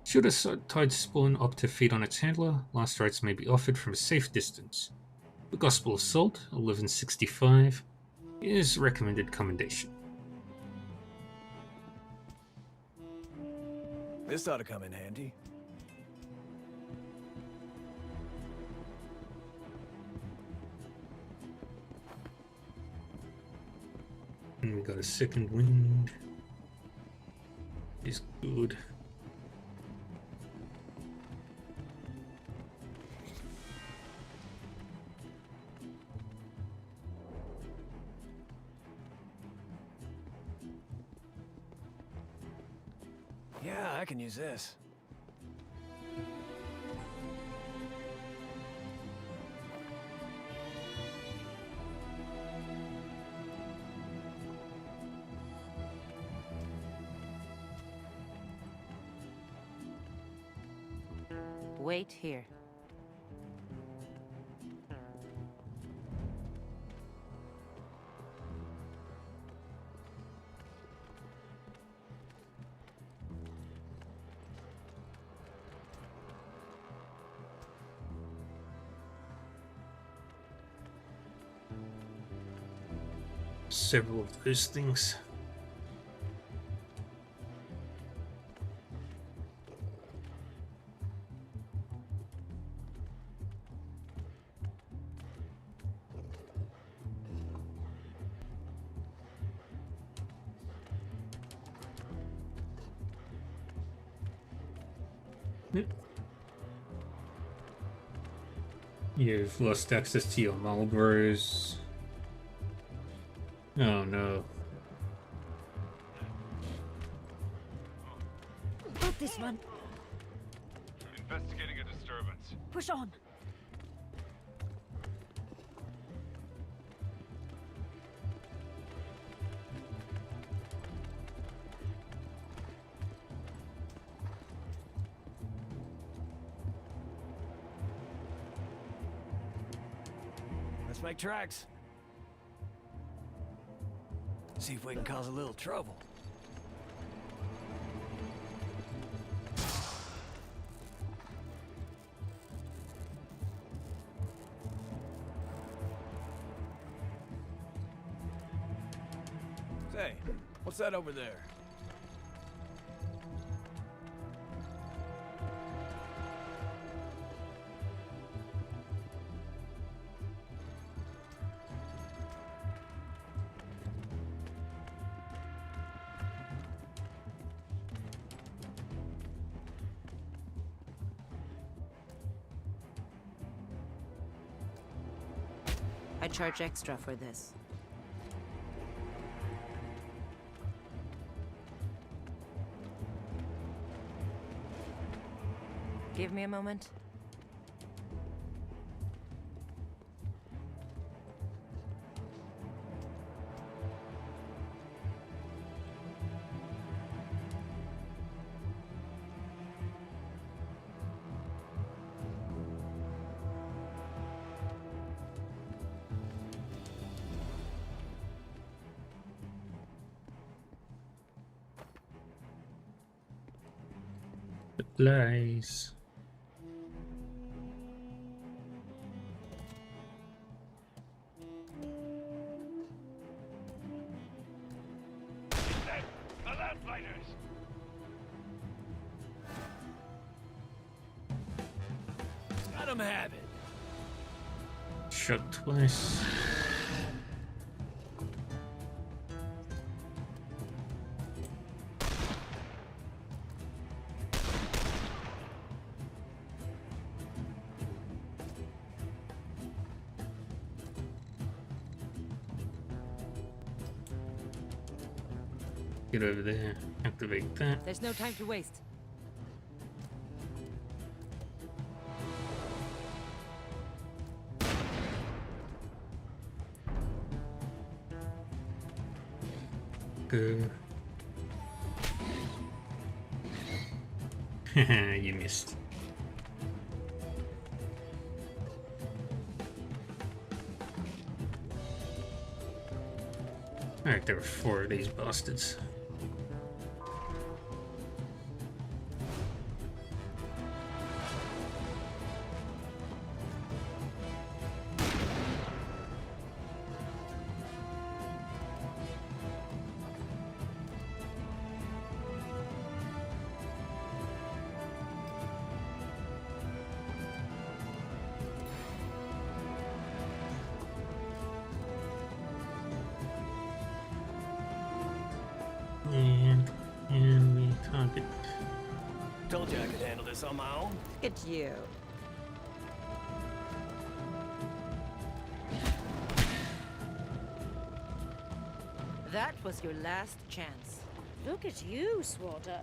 Should a tide spawn opt to feed on its handler, last rites may be offered from a safe distance. The Gospel of Salt, 1165, is recommended commendation. This ought to come in handy. And we got a second wind. Is good. Yeah, I can use this. Wait here. Several of those things. Yep. You've lost access to your Marlboros. Oh no. Got this one. Investigating a disturbance. Push on. Let's make tracks. See if we can cause a little trouble. Say, what's that over there? I charge extra for this. Give me a moment. Supplies. The Lamplighters! Let 'em have it. Shot twice. Get over there. Activate that. There's no time to waste. Go. Haha, you missed. Alright, there were 4 of these bastards. Told you I could handle this on my own. Look at you. That was your last chance. Look at you, Swatter.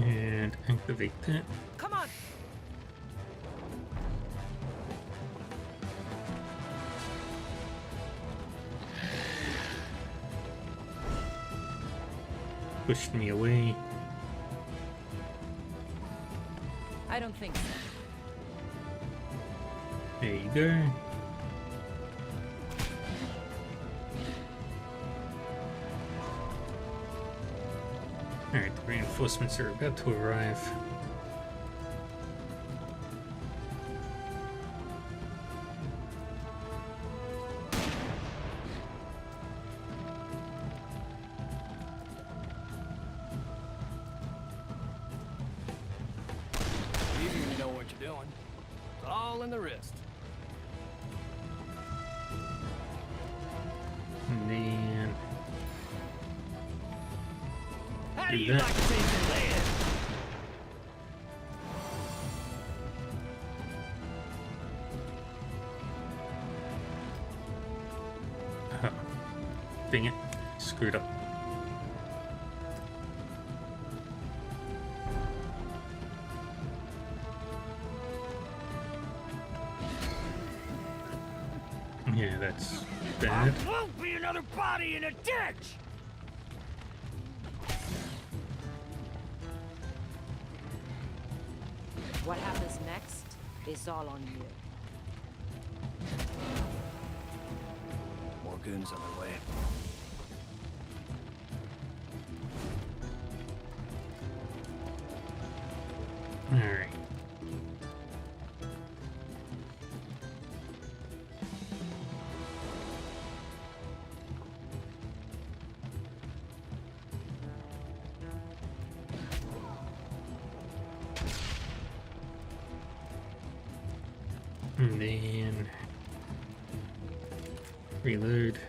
And activate that. Come on! Pushed me away. I don't think so. There you go. Alright, the reinforcements are about to arrive. Easy when you know what you're doing. It's all in the wrist. And then How do do you that. like to take the lead? Dang it. Screwed up. Yeah, that's bad. Won't be another body in a ditch! What happens next is all on you. More goons on their way. Alright. And then reload.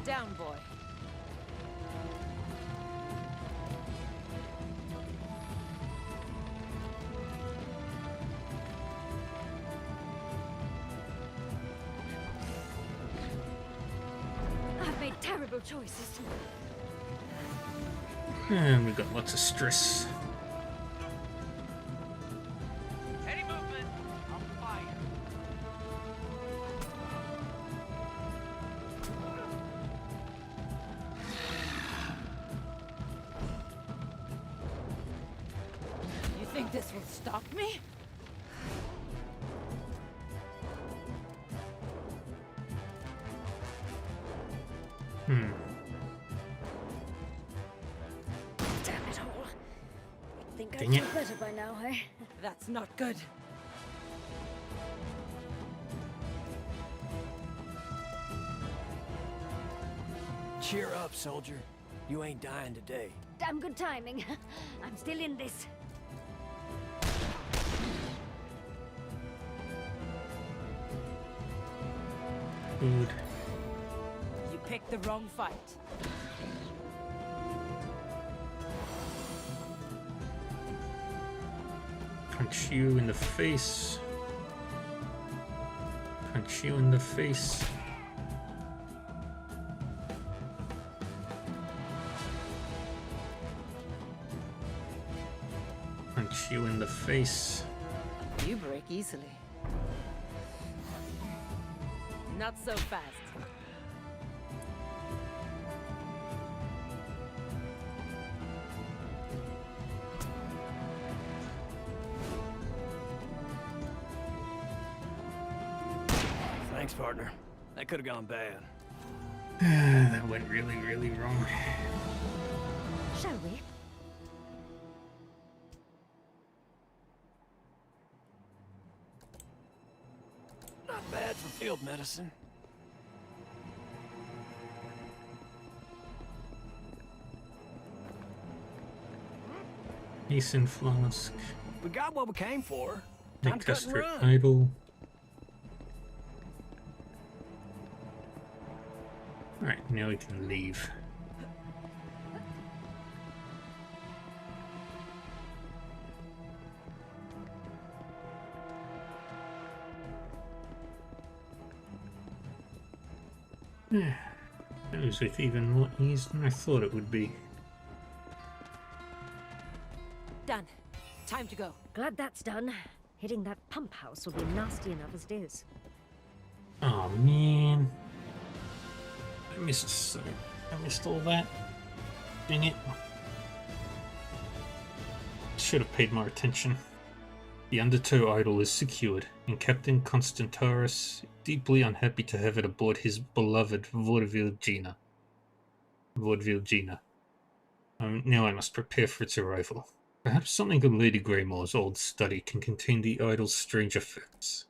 Down, boy. I've made terrible choices. And we got lots of stress. Any movement, I'll fire. You think this will stop me? Hmm. Damn it all. I think Dang I'd it. do better by now, eh? That's not good. Cheer up, soldier. You ain't dying today. Damn good timing. I'm still in this. Good. You picked the wrong fight. Punch you in the face. Punch you in the face. Punch you in the face. You break easily. Not so fast. Thanks, partner. That could have gone bad. That went really, really wrong. Shall we? Not bad for field medicine. Mason flask. We got what we came for. Time to cut and Lancaster run. idol. Alright, now we can leave. That was with even more ease than I thought it would be. Done. Time to go. Glad that's done. Hitting that pump house will be nasty enough as it is. Oh man. I missed all that. Dang it. Should have paid more attention. The Undertow idol is secured, and Captain Constantaris deeply unhappy to have it aboard his beloved Vaudeville Gina. Now I must prepare for its arrival. Perhaps something in Lady Greymore's old study can contain the idol's strange effects.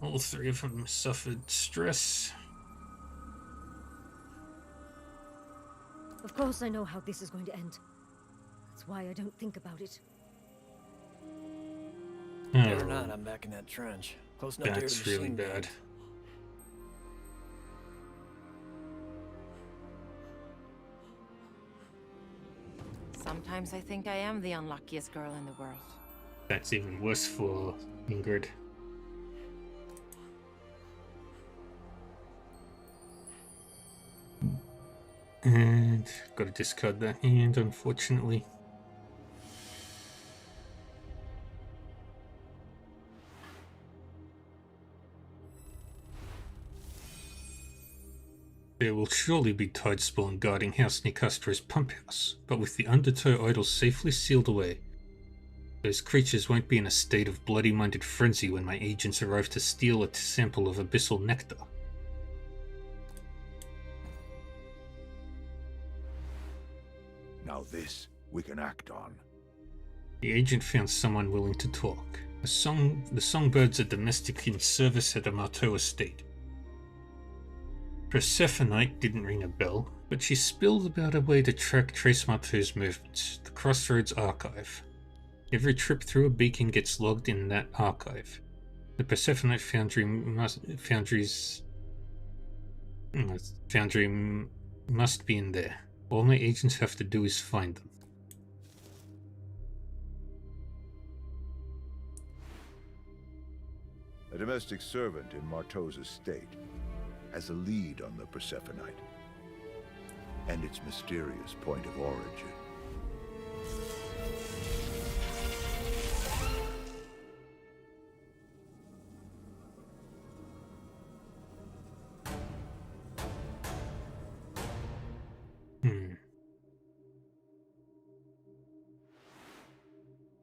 All three of them suffered stress. Of course I know how this is going to end. That's why I don't think about it. Better not, I'm back in that trench. Close enough to hear the That's really machine bad. Sometimes I think I am the unluckiest girl in the world. That's even worse for Ingrid. And gotta discard that hand, unfortunately. There will surely be Tidespawn guarding House Nicastra's pump house, but with the Undertow idol safely sealed away, those creatures won't be in a state of bloody-minded frenzy when my agents arrive to steal a sample of abyssal nectar. Now this we can act on. The agent found someone willing to talk. The songbirds are domestic in service at a Marteau estate. Persephonite didn't ring a bell, but she spilled about a way to track Trace Marteau's movements, the Crossroads Archive. Every trip through a beacon gets logged in that archive. The Persephonite foundry must be in there. All my agents have to do is find them. A domestic servant in Marteau's estate has a lead on the Persephonite and its mysterious point of origin.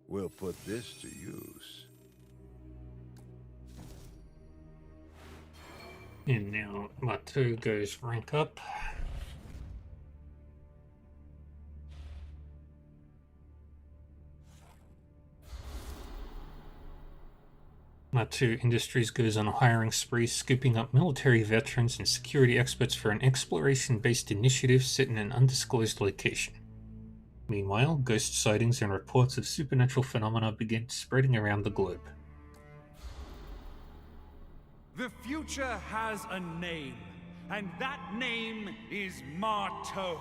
We'll put this to use. And now Marteau goes rank up. Marteau Industries goes on a hiring spree, scooping up military veterans and security experts for an exploration-based initiative set in an undisclosed location. Meanwhile, ghost sightings and reports of supernatural phenomena begin spreading around the globe. The future has a name, and that name is Marteau.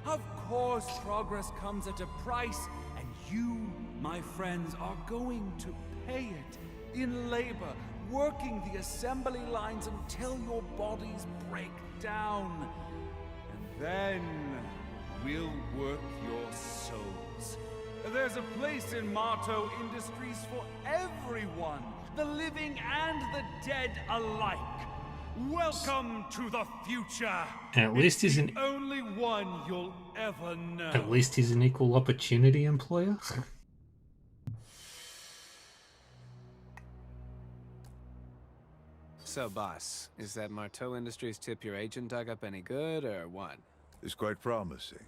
Of course, progress comes at a price, and you, my friends, are going to pay it in labor, working the assembly lines until your bodies break down. And then we'll work your souls. There's a place in Marteau Industries for everyone, the living and the dead alike. Welcome to the future. At least he's the only one you'll ever know. At least he's an equal opportunity employer. So, boss, is that Marteau Industries tip your agent dug up any good, or what? It's quite promising.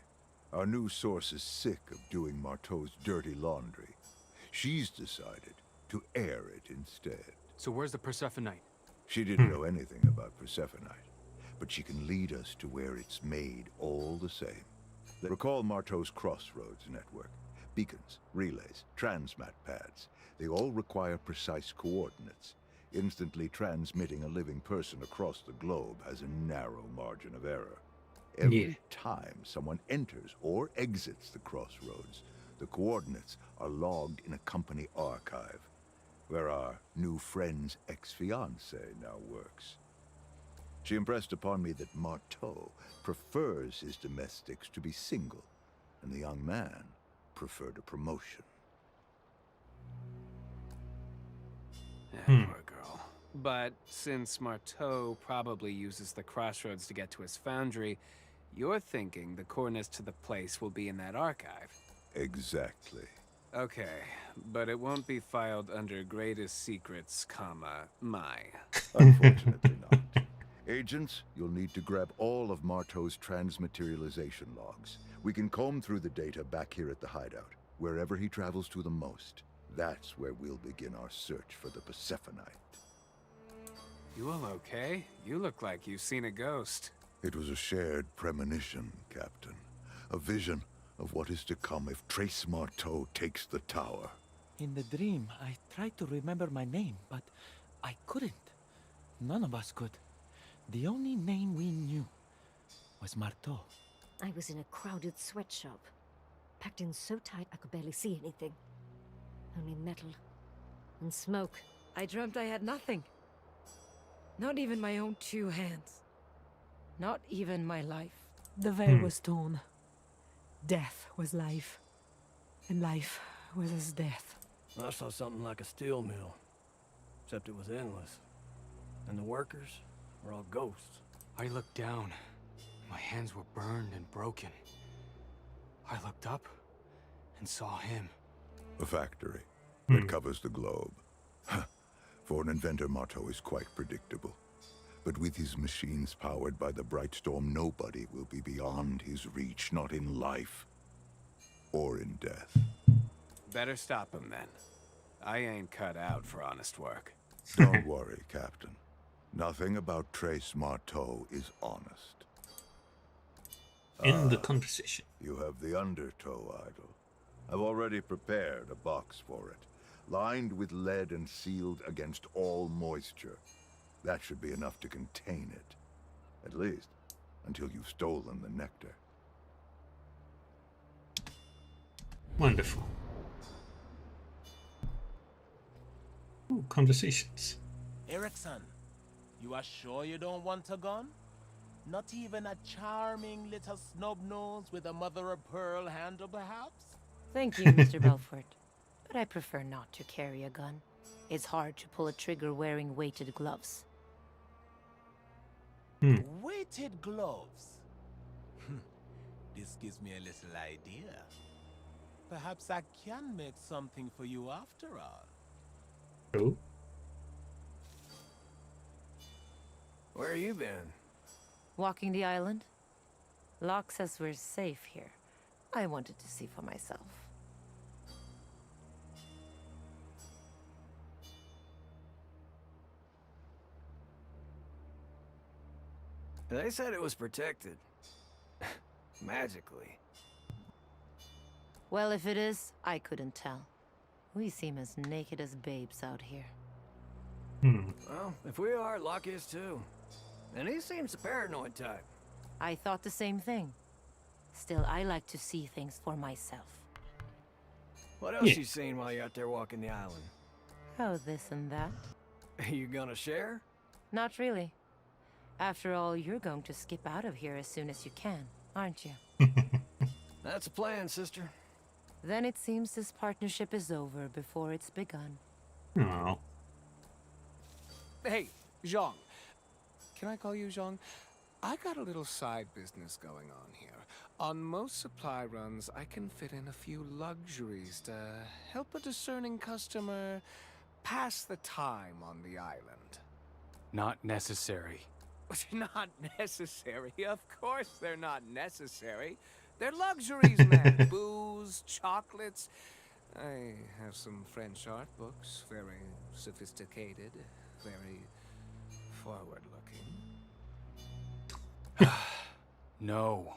Our new source is sick of doing Marteau's dirty laundry. She's decided to air it instead. So where's the Persephoneite? She didn't know anything about Persephoneite, but she can lead us to where it's made all the same. Recall Marteau's Crossroads network. Beacons, relays, transmat pads. They all require precise coordinates. Instantly transmitting a living person across the globe has a narrow margin of error. Every time someone enters or exits the Crossroads, the coordinates are logged in a company archive, where our new friend's ex-fiancée now works. She impressed upon me that Marteau prefers his domestics to be single, and the young man preferred a promotion. Poor girl. But since Marteau probably uses the Crossroads to get to his foundry, you're thinking the coordinates to the place will be in that archive. Exactly. Okay, but it won't be filed under greatest secrets, comma, my. Unfortunately not. Agents, you'll need to grab all of Marteau's transmaterialization logs. We can comb through the data back here at the hideout, wherever he travels to the most. That's where we'll begin our search for the Persephonite. You all okay? You look like you've seen a ghost. It was a shared premonition, Captain. A vision of what is to come if Trace Marteau takes the tower. In the dream, I tried to remember my name, but I couldn't. None of us could. The only name we knew was Marteau. I was in a crowded sweatshop, packed in so tight I could barely see anything. Only metal and smoke. I dreamt I had nothing. Not even my own 2 hands. Not even my life. The veil was torn. Death was life. And life was as death. I saw something like a steel mill, except it was endless. And the workers were all ghosts. I looked down. My hands were burned and broken. I looked up and saw him. A factory that covers the globe. For an inventor, Marteau is quite predictable. But with his machines powered by the Bright Storm, nobody will be beyond his reach, not in life or in death. Better stop him then. I ain't cut out for honest work. Don't worry, Captain. Nothing about Trace Marteau is honest. In the conversation. You have the Undertow idol. I've already prepared a box for it, lined with lead and sealed against all moisture. That should be enough to contain it. At least, until you've stolen the nectar. Wonderful. Ooh, conversations. Erickson, you are sure you don't want a gun? Not even a charming little snub nose with a mother-of-pearl handle, perhaps? Thank you, Mr. Belfort. But I prefer not to carry a gun. It's hard to pull a trigger wearing weighted gloves. Weighted gloves? This gives me a little idea. Perhaps I can make something for you after all. Oh? Where you been? Walking the island? Locke says we're safe here. I wanted to see for myself. They said it was protected. Magically. Well, if it is, I couldn't tell. We seem as naked as babes out here. Well, if we are, Locke is too. And he seems the paranoid type. I thought the same thing. Still, I like to see things for myself. What else you seen while you're out there walking the island? Oh, this and that. You gonna share? Not really. After all, you're going to skip out of here as soon as you can, aren't you? That's the plan, sister. Then it seems this partnership is over before it's begun. Oh. Hey, Zhang. Can I call you Zhang? I got a little side business going on here. On most supply runs, I can fit in a few luxuries to help a discerning customer pass the time on the island. Not necessary. Not necessary. Of course they're not necessary. They're luxuries, man. Booze, chocolates. I have some French art books. Very sophisticated. Very forward-looking. No.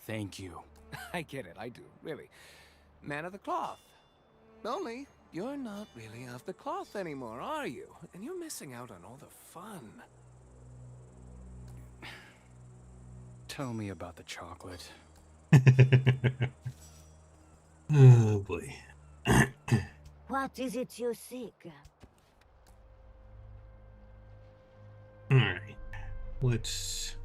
Thank you. I get it, I do, really. Man of the cloth. Only, you're not really of the cloth anymore, are you? And you're missing out on all the fun. Tell me about the chocolate. Oh boy. What is it you seek? Alright. Let's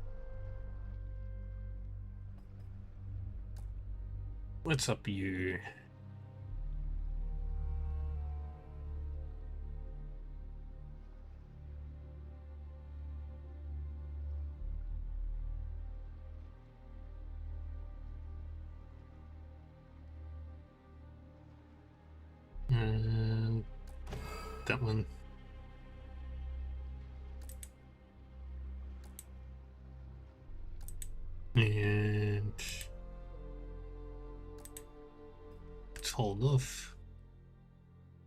up you. That one. And let's hold off.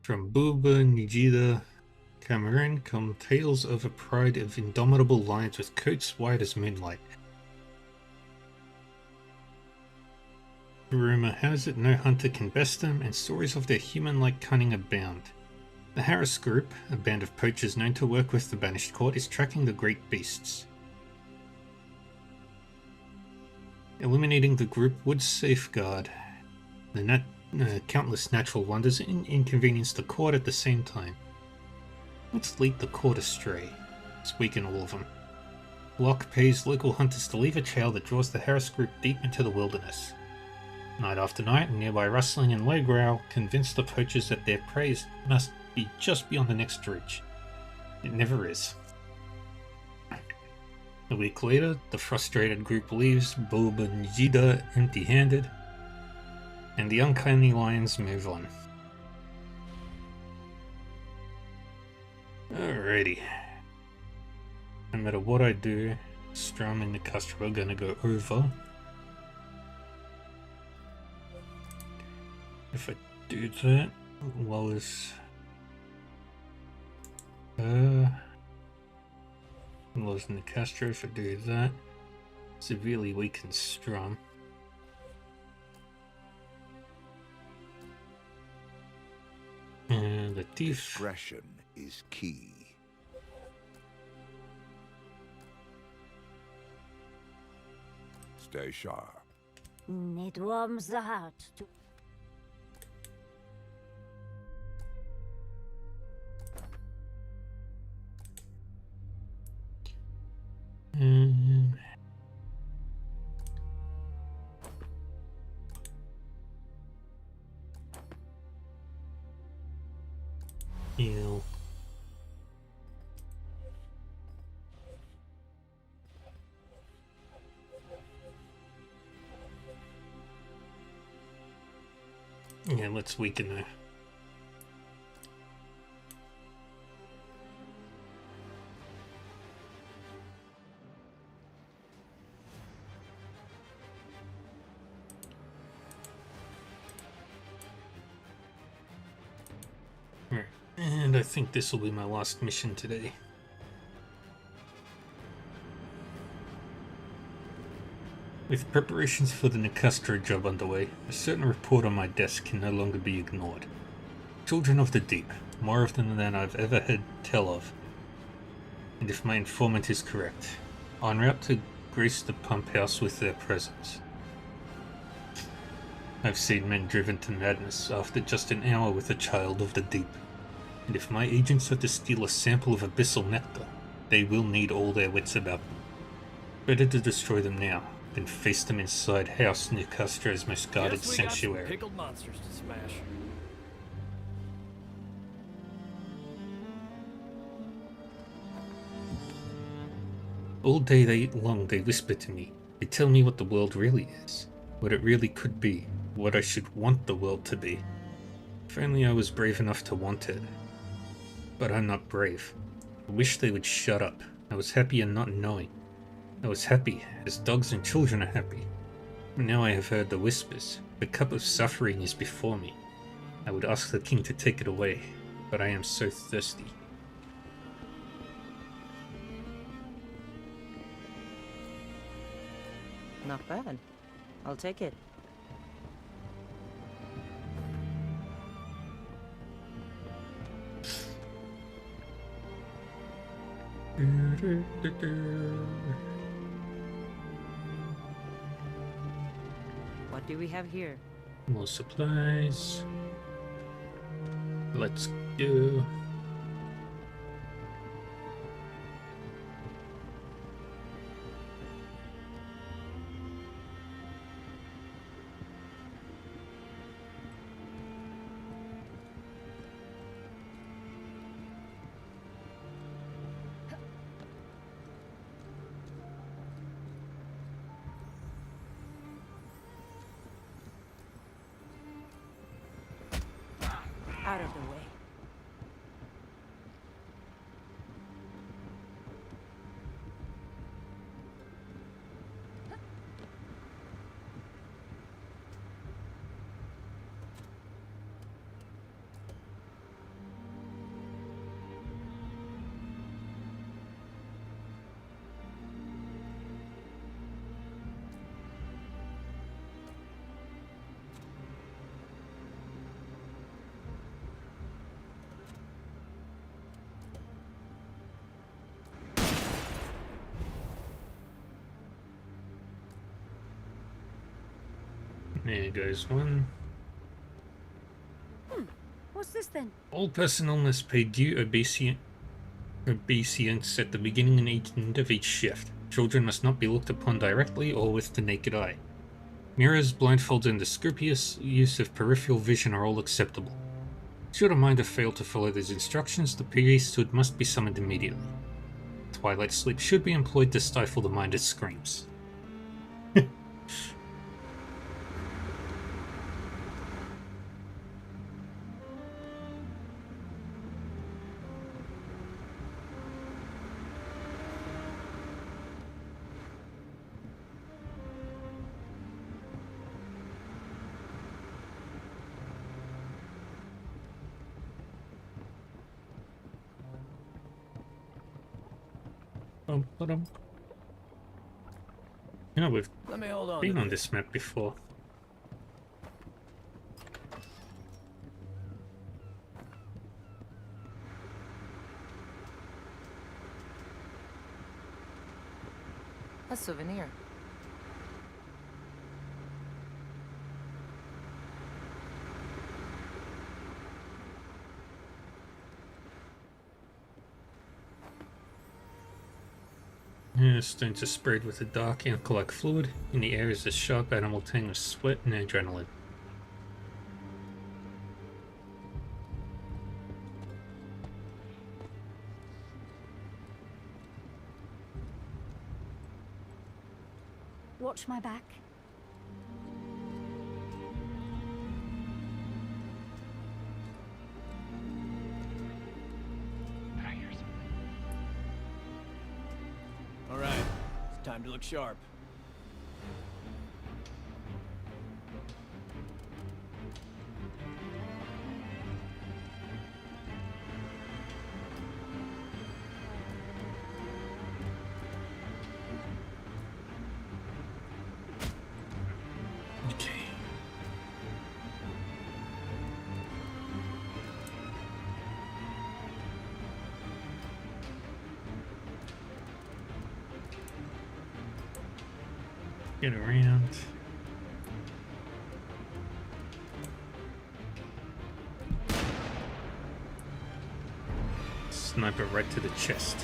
From Buba, Nijida, Cameroon come tales of a pride of indomitable lions with coats white as moonlight. Rumor has it no hunter can best them, and stories of their human-like cunning abound. The Harris Group, a band of poachers known to work with the Banished Court, is tracking the great beasts. Eliminating the group would safeguard the countless natural wonders and inconvenience the court at the same time. Let's lead the court astray. Let's weaken all of them. Locke pays local hunters to leave a trail that draws the Harris Group deep into the wilderness. Night after night, nearby rustling and low growl convince the poachers that their prey must be just beyond the next ridge. It never is. A week later, the frustrated group leaves Boba Njida empty-handed, and the uncanny lions move on. Alrighty. No matter what I do, Strum and Nicastro are gonna go over. If I do that, lowers Nicastro. If I do that, severely weakens Strum. And the thief. Discretion is key. Stay sharp. It warms the heart to... Heal. Yeah, let's weaken her. Alright, and I think this will be my last mission today. With preparations for the Nicastro job underway, a certain report on my desk can no longer be ignored. Children of the Deep, more of them than I've ever heard tell of. And if my informant is correct, en route to grace the pump house with their presence. I've seen men driven to madness after just an hour with a child of the Deep. And if my agents are to steal a sample of abyssal nectar, they will need all their wits about them. Better to destroy them now than face them inside House Nicastro's most guarded sanctuary. Got some pickled monsters to smash. All day long they whisper to me. They tell me what the world really is, what it really could be, what I should want the world to be. If only I was brave enough to want it. But I'm not brave. I wish they would shut up. I was happy in not knowing. I was happy, as dogs and children are happy. But now I have heard the whispers. The cup of suffering is before me. I would ask the king to take it away, but I am so thirsty. Not bad. I'll take it. What do we have here? More supplies. Let's go. Out of the way. There goes one. What's this then? All personnel must pay due obeisance at the beginning and end of each shift. Children must not be looked upon directly or with the naked eye. Mirrors, blindfolds, and the scrupulous use of peripheral vision are all acceptable. Should a minder fail to follow these instructions, the priesthood must be summoned immediately. Twilight sleep should be employed to stifle the minder's screams. You know, we've been on this map before. A souvenir. Yeah, stones are sprayed with a dark alkali fluid. In the air is a sharp animal tang of sweat and adrenaline. Watch my back. All right, it's time to look sharp. Okay. Get around. Sniper right to the chest.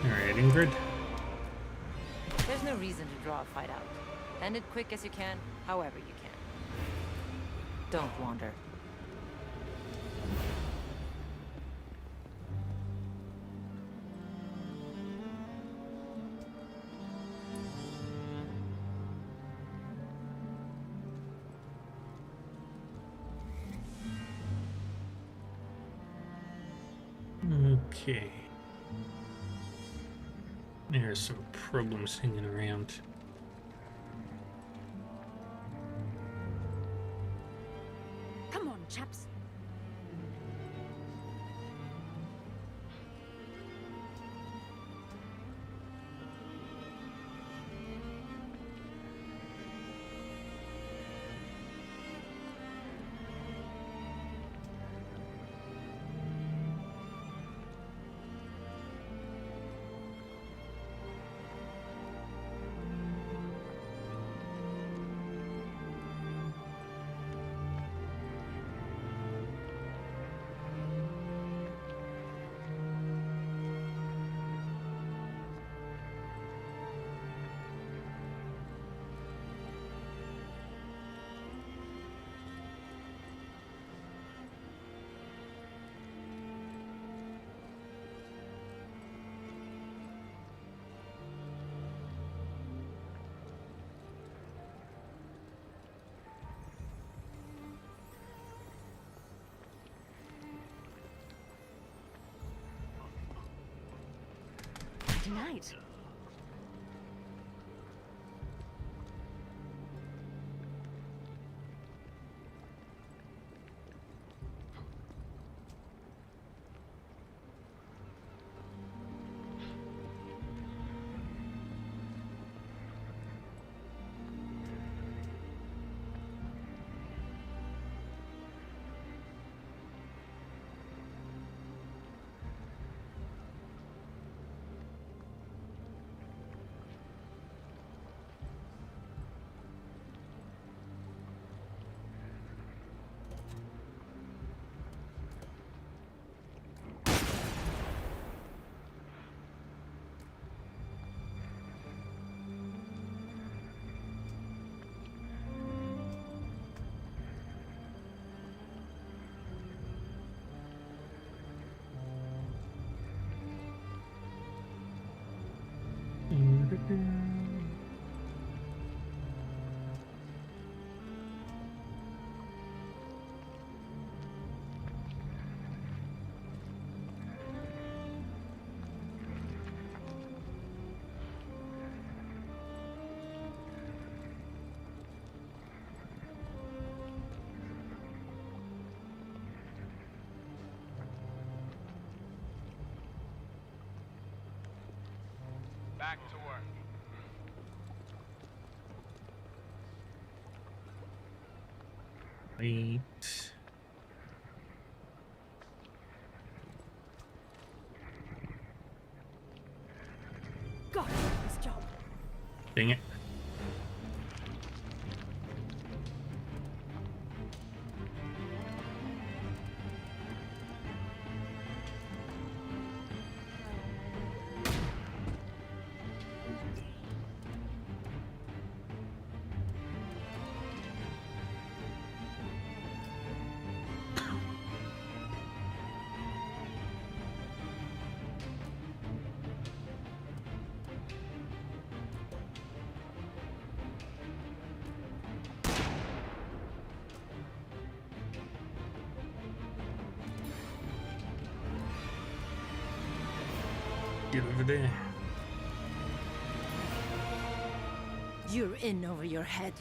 Alright, Ingrid. There's no reason to draw a fight out. End it quick as you can, however you can. Don't wander. Okay. There are some problems hanging around. Come on, chaps. Tonight. Back to work. Wait. God, this job. Dang it. Get over there. You're in over your head.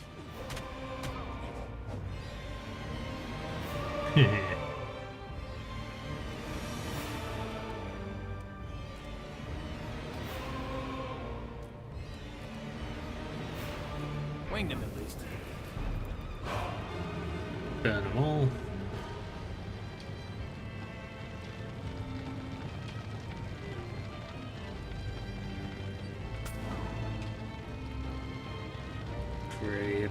Winged him at least. Burn them all. Crap.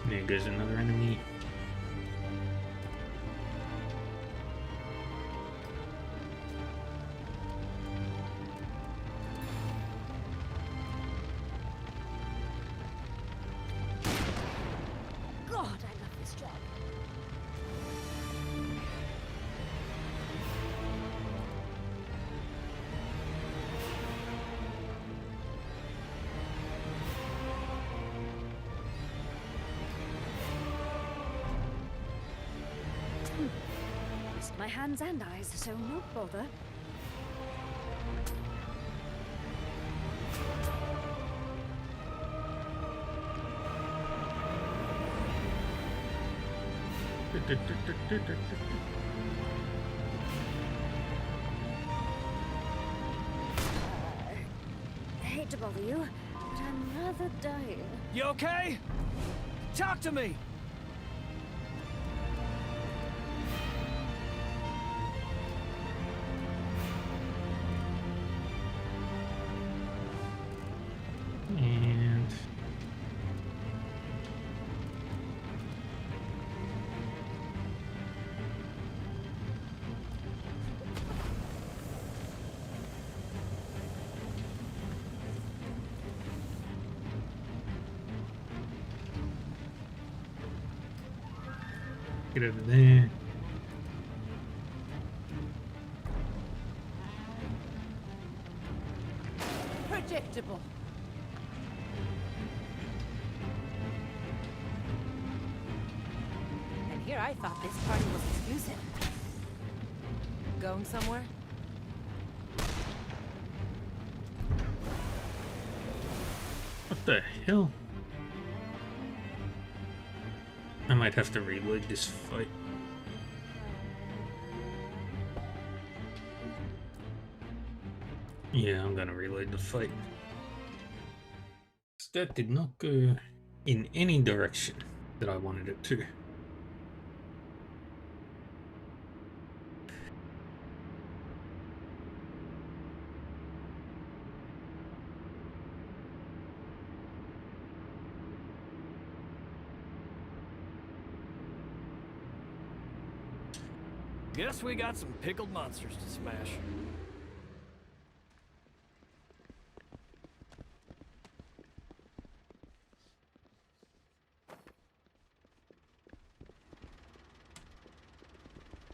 There goes another enemy. God! my hands and eyes, so no bother. Hate to bother you, but I'm rather dying. You okay? Talk to me! And get over there. Predictable. And here I thought this party was exclusive. Going somewhere? What the hell? I might have to reload this fight. Yeah, I'm gonna reload the fight. That did not go in any direction that I wanted it to. Guess we got some pickled monsters to smash.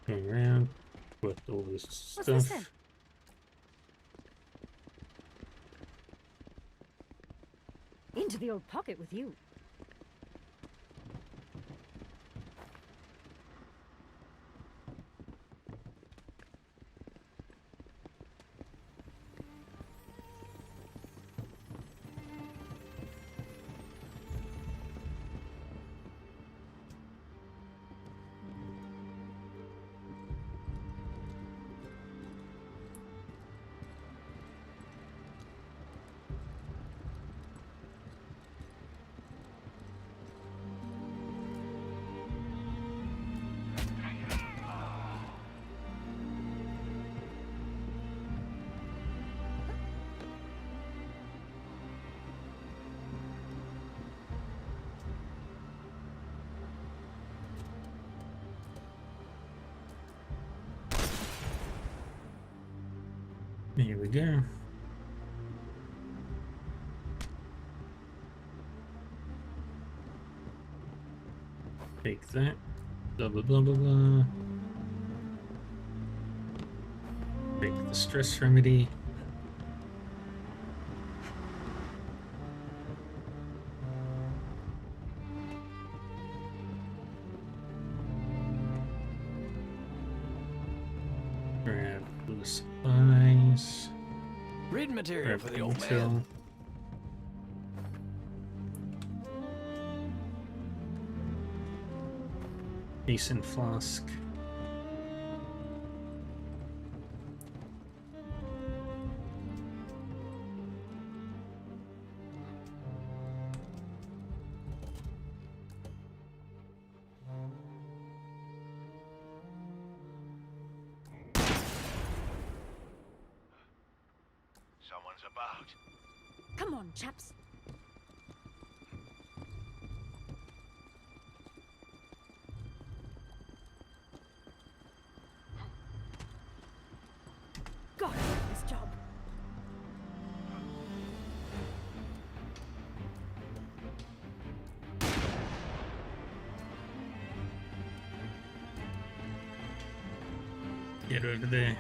Go around with all this What's this stuff. then? Into the old pocket with you. Here we go. Take that. Blah blah blah blah blah. Take the stress remedy. Grab the supplies. Reading material Grab for the old intel. man. Decent flask. Someone's about. Come on, chaps. God, I love this job. Get over there.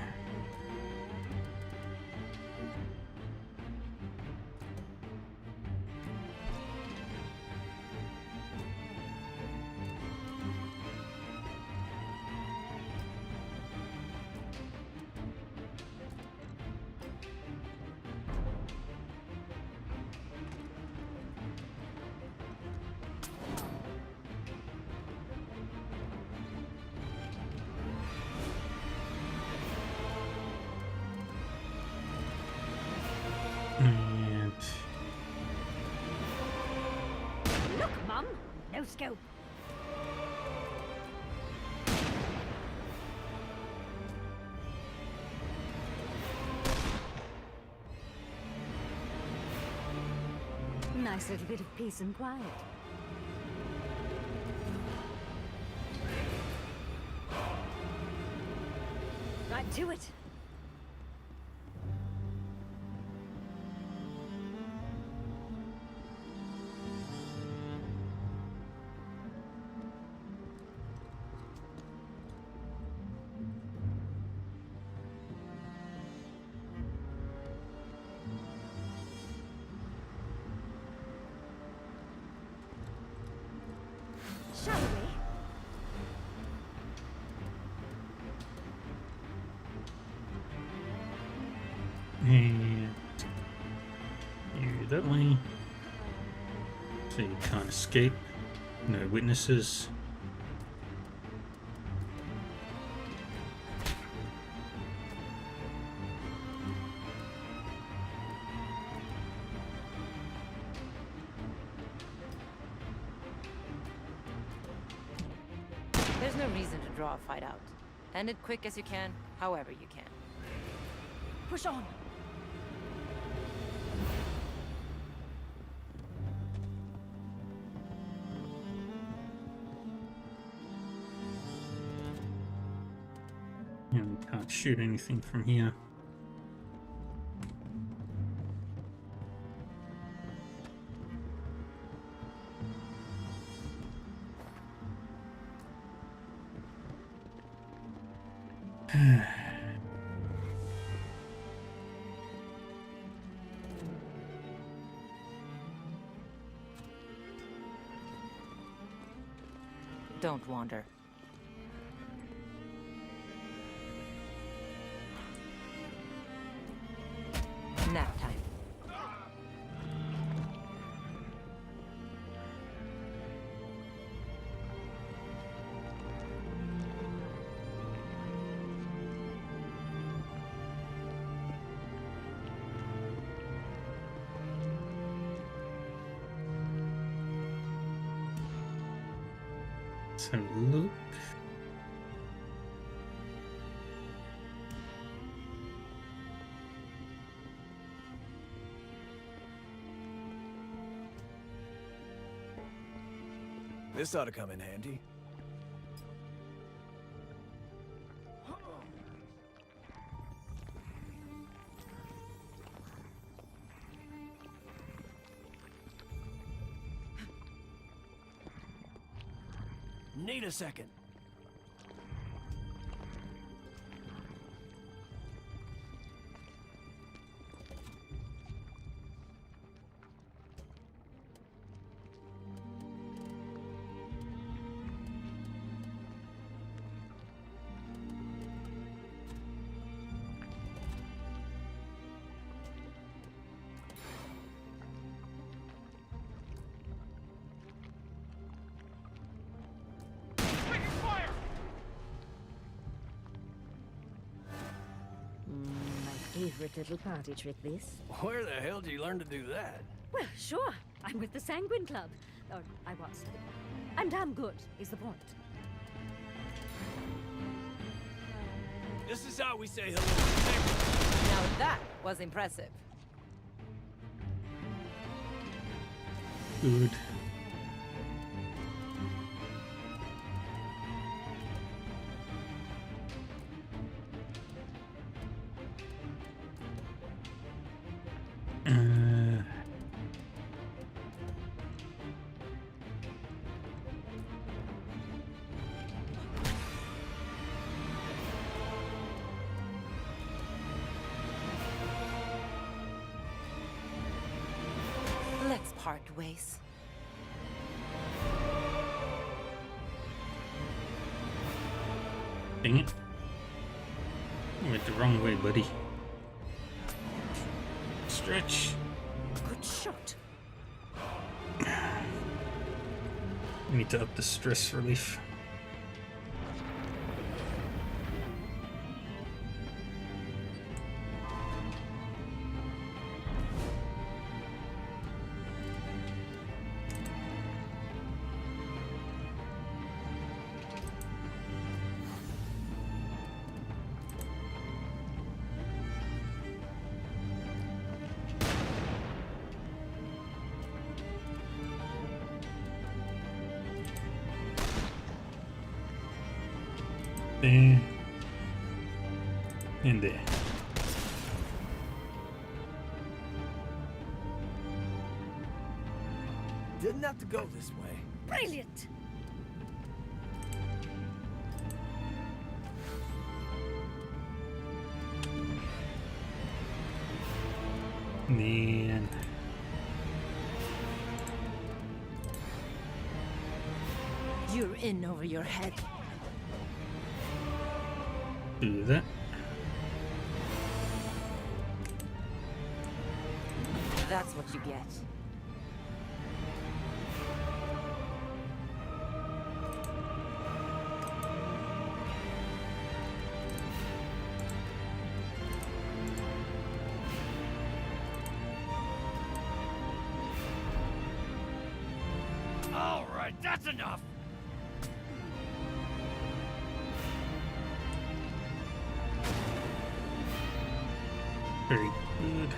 scope. Nice little bit of peace and quiet. Right to it. Shall we? And you that way. So you can't escape. No witnesses. There's no reason to draw a fight out. End it quick as you can, however you can. Push on. And we can't shoot anything from here. Don't wander. Nap time. Let's have a look. This ought to come in handy. Need a second. My favorite little party trick, this. Where the hell did you learn to do that? Well, sure. I'm with the Sanguine Club. Or I was. I'm damn good, is the point. This is how we say hello. Now that was impressive. Good. Let's part ways. Dang it. You went the wrong way, buddy. Stretch. Good shot. We need to up the stress relief. There. And there. Didn't have to go this way. Brilliant! Man. You're in over your head. Do that. That's what you get. All right, that's enough. Very good.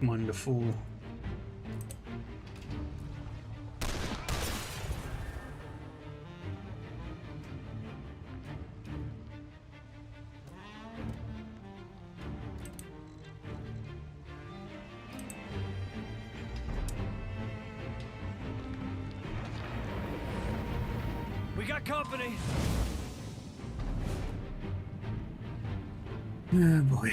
Wonderful. We got company. Oh boy.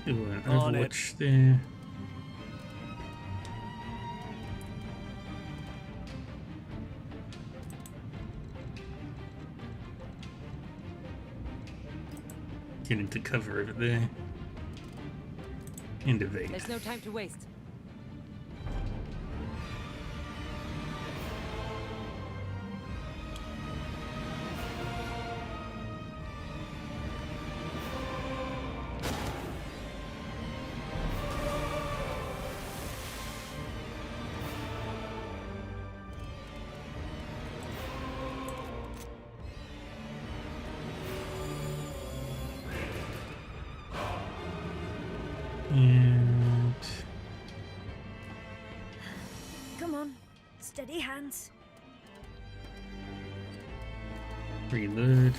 Do an On it. Overwatch there. Get into cover over there. And evade. There's no time to waste. And Come on, steady hands. reload.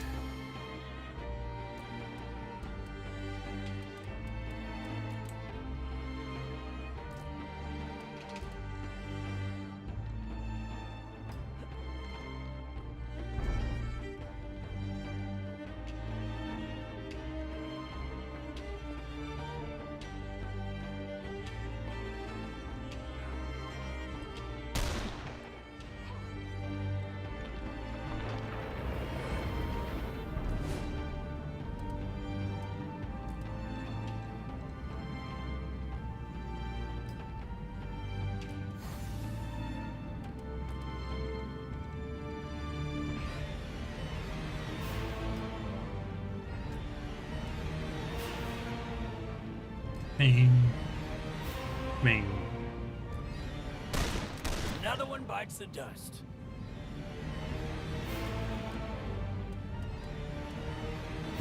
Bang. Bang. Another one bites the dust.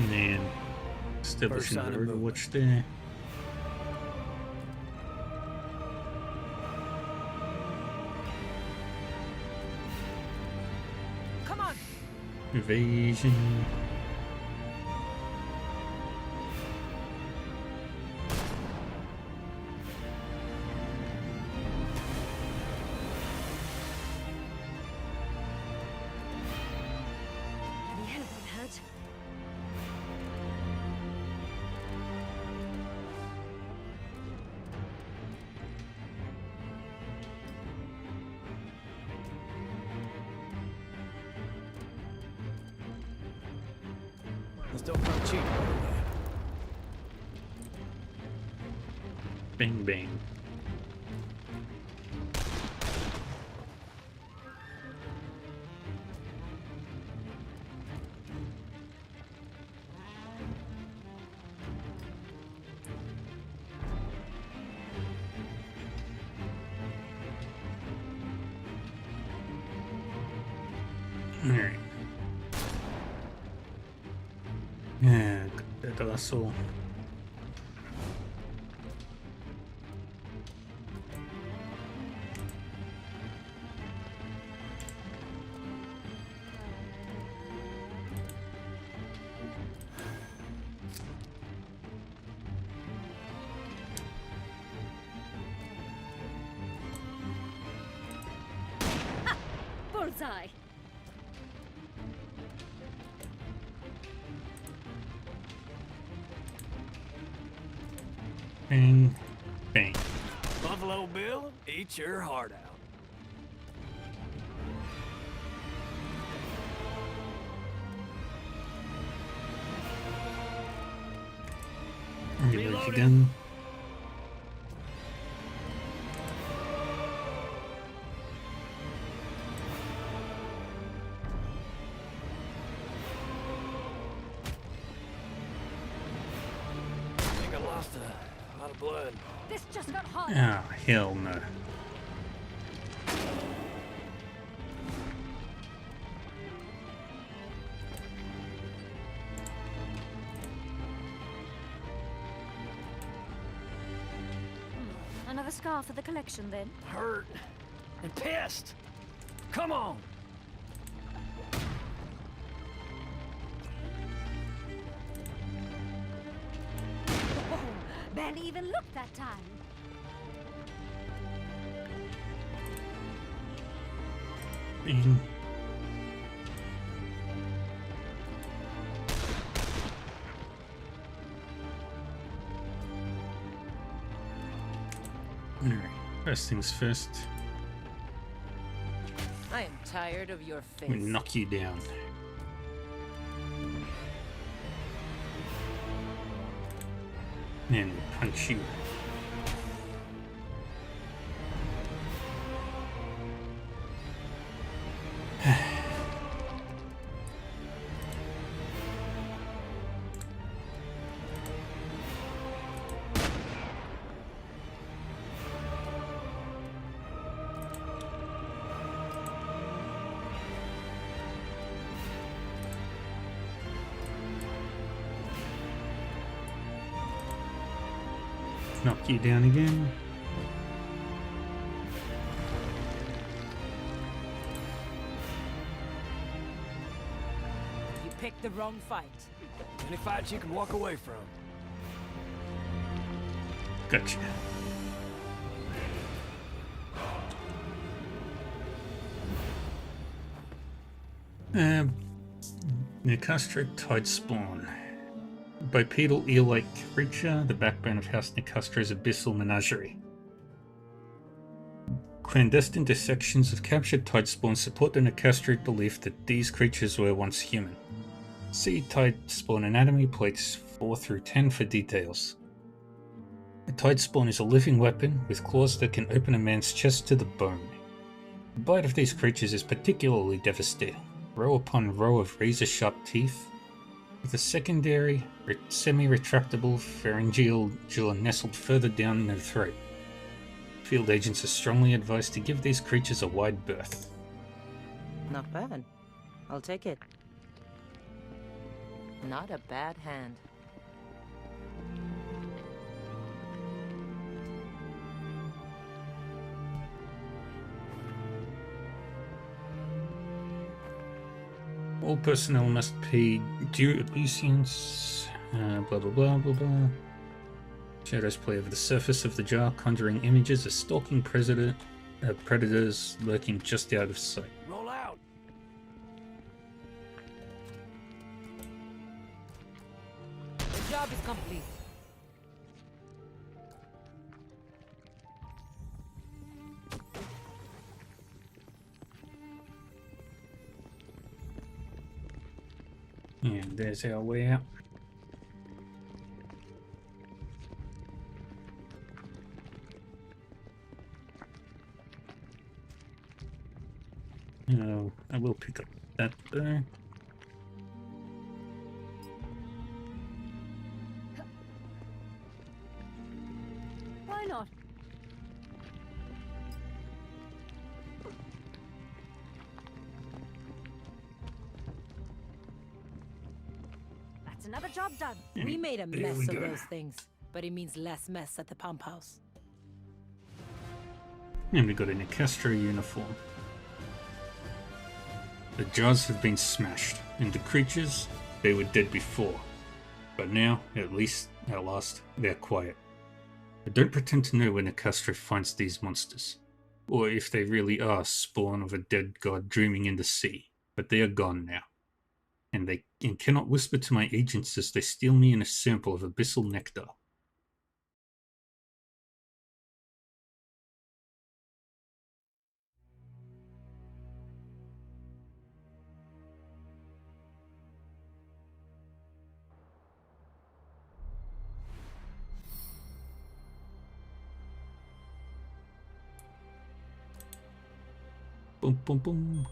Man. Establishing sign the of movement. Overwatch there. Come on! Evasion. Any help on hurt? This don't come cheap. Bang bang. Alright. Yeah, got that asshole. Bullseye! Bang, bang. Buffalo Bill, eat your heart out. Reload again. I think I lost a lot of blood. This just got hot. Ah, hell no. Another scar for the collection, then? Hurt and pissed. Come on. Oh, barely even looked that time. Bang. Alright, first things first. I am tired of your face. We knock you down. And punch you. Knock you down again. You picked the wrong fight. Any fights you can walk away from. Gotcha. Nicastro Tide Spawn. Bipedal eel-like creature, the backbone of House Nicastro's abyssal menagerie. Clandestine dissections of captured tide spawns support the Nicastro belief that these creatures were once human. See Tide Spawn Anatomy plates 4 through 10 for details. A Tide Spawn is a living weapon with claws that can open a man's chest to the bone. The bite of these creatures is particularly devastating. Row upon row of razor-sharp teeth, with a secondary, semi-retractable pharyngeal jaw nestled further down their throat. Field agents are strongly advised to give these creatures a wide berth. Not bad. I'll take it. Not a bad hand. All personnel must pay due obeisance, blah blah blah blah blah. Shadows play over the surface of the jar, conjuring images of stalking predators lurking just out of sight. Roll out. The job is complete. And there's our way out. I will pick up that there. Why not? another job done. We made a There mess we of go. those things, but it means less mess at the pump house. And we got a Nicastro uniform. The jars have been smashed, and the creatures, they were dead before. But now, at last, they're quiet. I don't pretend to know where Nicastro finds these monsters, or if they really are spawn of a dead god dreaming in the sea, but they are gone now. And cannot whisper to my agents as they steal me in a sample of abyssal nectar. Boom, boom, boom.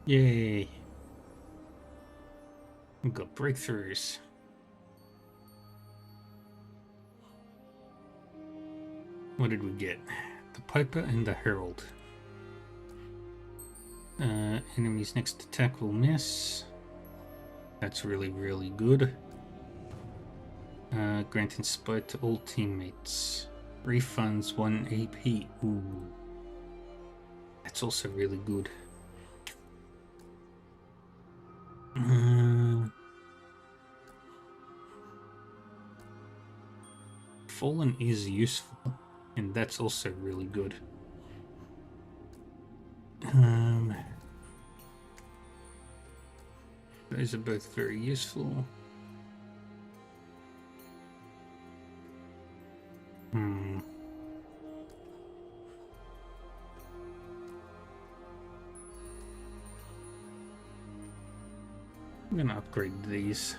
Yay. We've got breakthroughs. What did we get? The Piper and the Herald. Enemy's next attack will miss. That's really, really good. Grant Inspire to all teammates. Refunds 1 AP. Ooh. That's also really good. Fallen is useful, and that's also really good. Those are both very useful. I'm gonna upgrade these.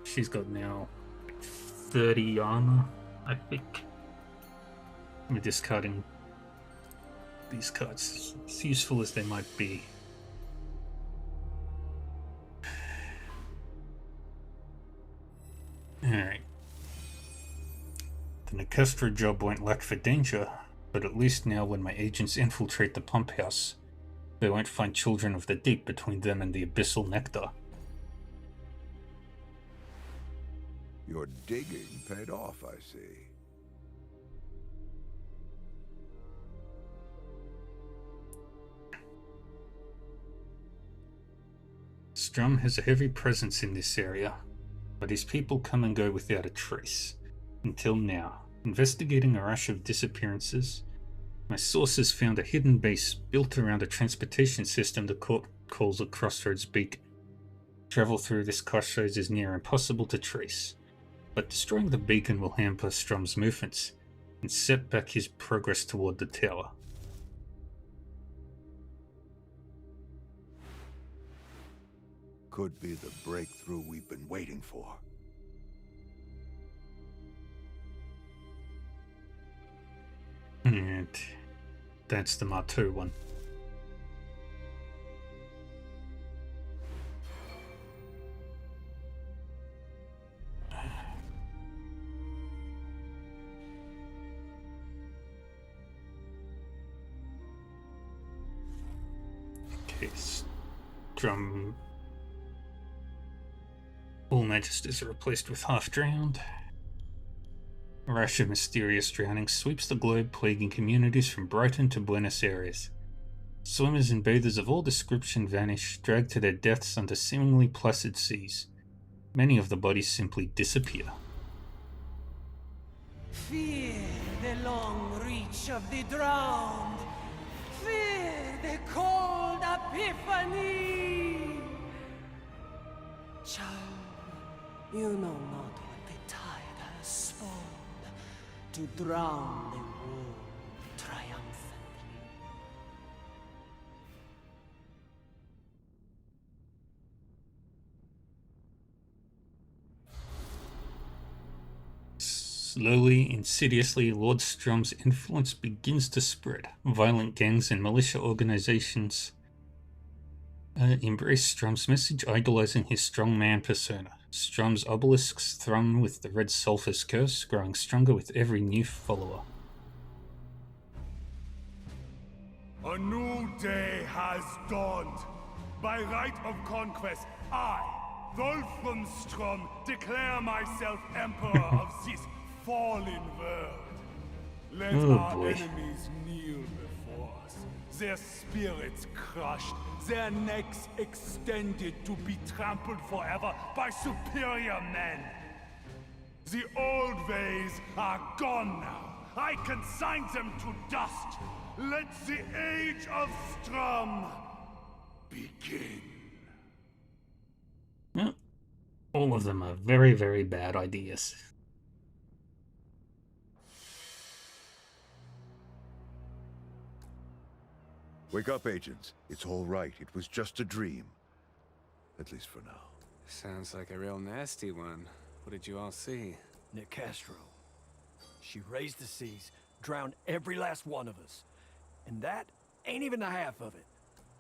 She's got now 30 armor, I think. I'm discarding these cards, as useful as they might be. Alright. The Nicastro job won't lack for danger, but at least now when my agents infiltrate the pump house, they won't find children of the deep between them and the abyssal nectar. Your digging paid off, I see. Strum has a heavy presence in this area, but his people come and go without a trace. Until now, investigating a rush of disappearances, my sources found a hidden base built around a transportation system the court calls a crossroads beacon. Travel through this crossroads is near impossible to trace, but destroying the beacon will hamper Strum's movements and set back his progress toward the tower. Could be the breakthrough we've been waiting for. And that's the Marteau one. Okay, Strum. All Magisters are replaced with half-drowned. A rash of mysterious drowning sweeps the globe, plaguing communities from Brighton to Buenos Aires. Swimmers and bathers of all description vanish, dragged to their deaths under seemingly placid seas. Many of the bodies simply disappear. Fear the long reach of the drowned. Fear the cold epiphany. Child, you know not what the tide has spawned to drown the world triumphantly. Slowly, insidiously, Lord Strum's influence begins to spread. Violent gangs and militia organizations embrace Strum's message, idolizing his strongman persona. Strum's obelisks thrum with the red sulphur's curse, growing stronger with every new follower. A new day has dawned. By right of conquest, I, Wolframstrom, declare myself Emperor of this fallen world. Let our enemies kneel before us, their spirits crushed, their necks extended to be trampled forever by superior men. The old ways are gone now. I consign them to dust. Let the age of Strum begin. Well, all of them are very, very bad ideas. Wake up, agents. It's all right. It was just a dream. At least for now. Sounds like a real nasty one. What did you all see? Nick Castro. She raised the seas, drowned every last one of us. And that ain't even the half of it.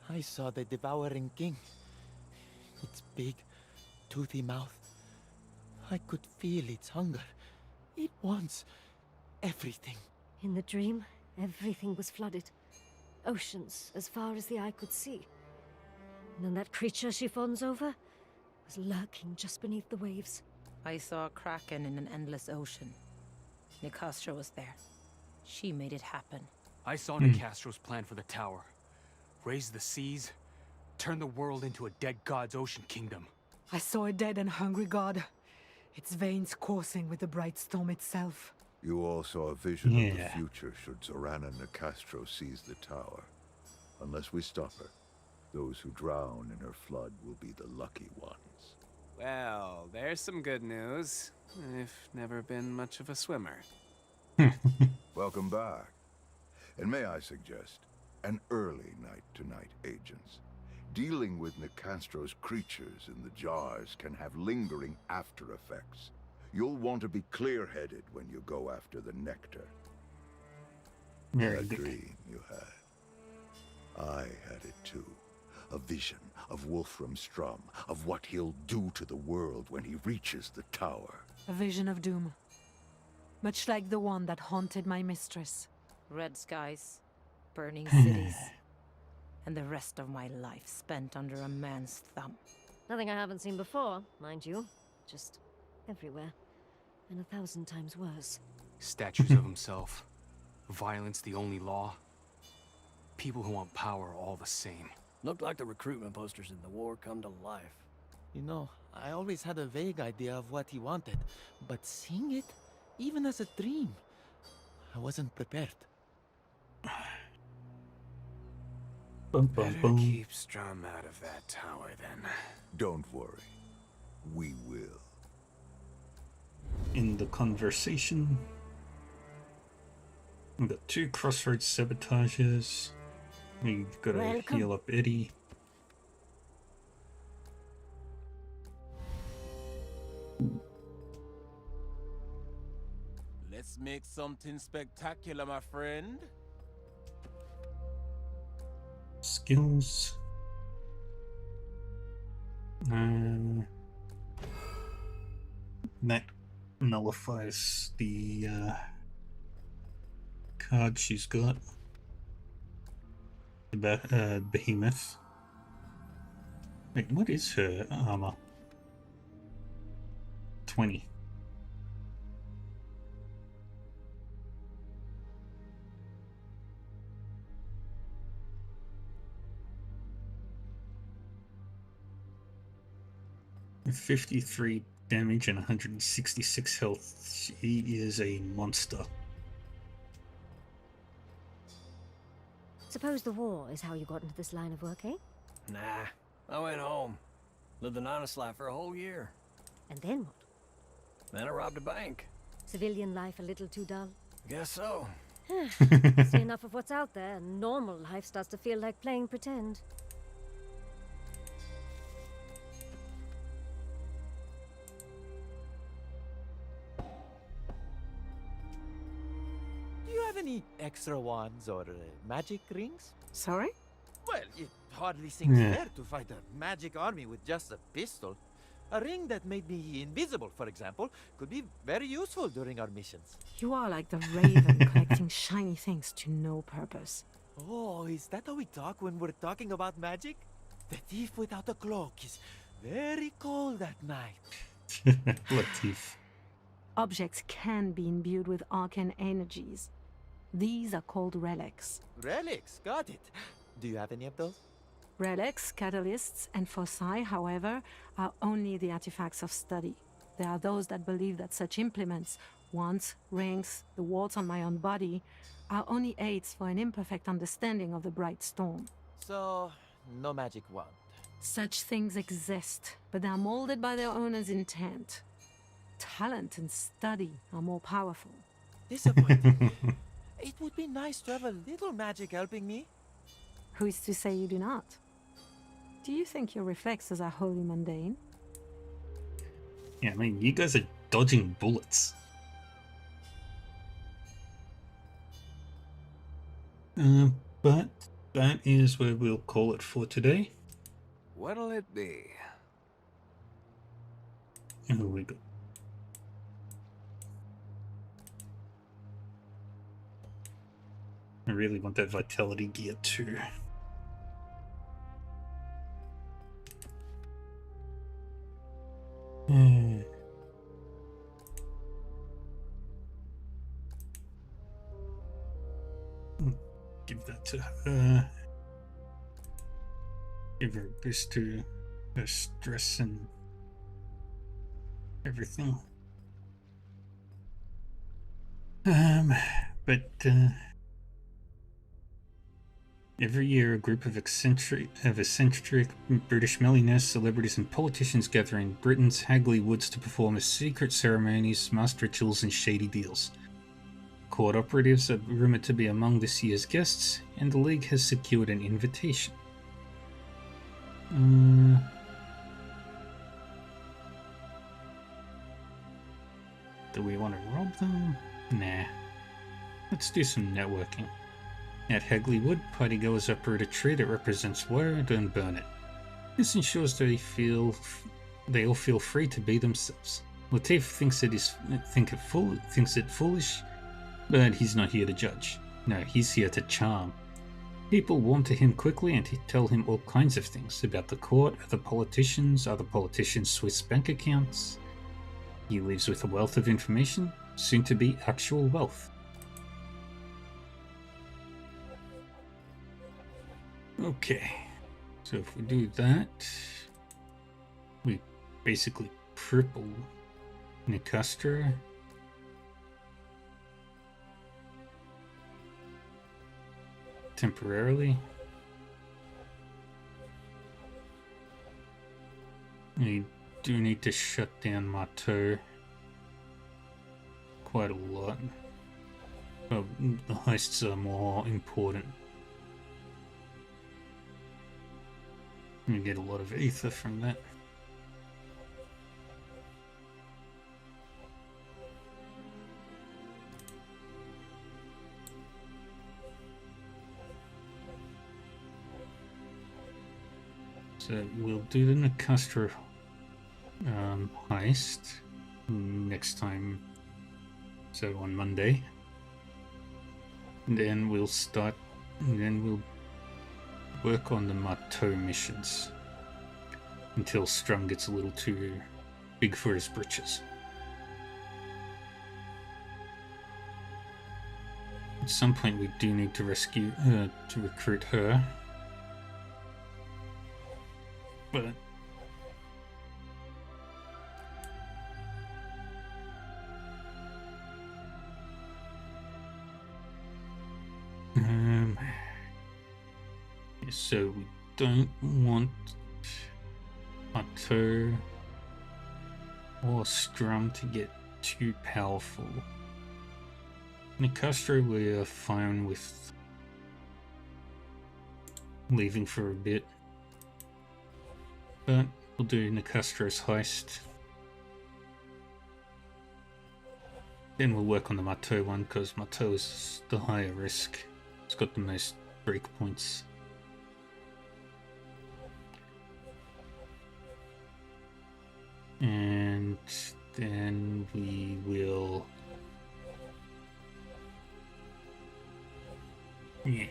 I saw the Devouring King. Its big, toothy mouth. I could feel its hunger. It wants everything. In the dream, everything was flooded. Oceans as far as the eye could see. And then that creature she fawns over was lurking just beneath the waves. I saw a kraken in an endless ocean. Nicastro was there. She made it happen. I saw Nicastro's plan for the tower. Raise the seas, turn the world into a dead god's ocean kingdom. I saw a dead and hungry god. Its veins coursing with the bright storm itself. You all saw a vision of the future should Zorana Nicastro seize the tower. Unless we stop her, those who drown in her flood will be the lucky ones. Well, there's some good news. I've never been much of a swimmer. Welcome back. And may I suggest, an early night tonight, agents. Dealing with Nicastro's creatures in the jars can have lingering after effects. You'll want to be clear-headed when you go after the nectar. That dream you had. I had it too. A vision of Wolfram Strum, of what he'll do to the world when he reaches the tower. A vision of doom. Much like the one that haunted my mistress. Red skies, burning cities, and the rest of my life spent under a man's thumb. Nothing I haven't seen before, mind you. Just everywhere. And 1,000 times worse. Statues of himself. Violence the only law. People who want power all the same. Looked like the recruitment posters in the war come to life. You know, I always had a vague idea of what he wanted, but seeing it, even as a dream, I wasn't prepared. Better keep Strum out of that tower, then. Don't worry. We will. In the conversation, we've got 2 crossroads sabotages. We've got to heal up Eddie. Let's make something spectacular, my friend. Skills. That nullifies the card she's got. The behemoth. Wait, what is her armor? 20. With 53 damage and 166 health, she is a monster. Suppose the war is how you got into this line of work, eh? Nah, I went home. Lived an honest life for a whole year. And then what? Then I robbed a bank. Civilian life a little too dull? Guess so. See enough of what's out there, and normal life starts to feel like playing pretend. Do you have any extra wands or magic rings? Sorry? Well, it hardly seems fair to fight a magic army with just a pistol. A ring that made me invisible, for example, could be very useful during our missions. You are like the raven collecting shiny things to no purpose. Oh, is that how we talk when we're talking about magic? The thief without a cloak is very cold at night. Latif. Objects can be imbued with arcane energies. These are called relics. Relics, got it. Do you have any of those? Relics, catalysts, and foci, however, are only the artifacts of study. There are those that believe that such implements, wands, rings, the warts on my own body, are only aids for an imperfect understanding of the bright storm. So, no magic wand. Such things exist, but they are molded by their owner's intent. Talent and study are more powerful. Disappointing. It would be nice to have a little magic helping me. Who is to say you do not? Do you think your reflexes are wholly mundane? Yeah, I mean, you guys are dodging bullets. But that is where we'll call it for today. What'll it be? And we go. I really want that vitality gear too. Give that to her. Give her a boost to her stress and everything. But every year, a group of eccentric British millionaires, celebrities, and politicians gather in Britain's Hagley Woods to perform a secret ceremonies, master rituals, and shady deals. Court operatives are rumored to be among this year's guests, and the League has secured an invitation. Do we want to rob them? Nah. Let's do some networking. At Hagley Wood, partygoers uproot a tree that represents Word and burn it. This ensures they all feel free to be themselves. Latif thinks it foolish, but he's not here to judge. No, he's here to charm. People warm to him quickly and tell him all kinds of things about the court, other politicians' Swiss bank accounts. He leaves with a wealth of information, soon to be actual wealth. Okay, so if we do that, we basically cripple Nicastra. Temporarily. We do need to shut down Marteau quite a lot. But the heists are more important. We get a lot of ether from that. So we'll do the Nicastra heist next time, so on Monday. And then we'll work on the Marteau missions until Strum gets a little too big for his britches. At some point we do need to recruit her. But so we don't want Otto or Strum to get too powerful. Nicastro we are fine with leaving for a bit. But we'll do Nicastro's heist. Then we'll work on the Marteau one, because Marteau is the higher risk. It's got the most breakpoints. And then we will... Yeah.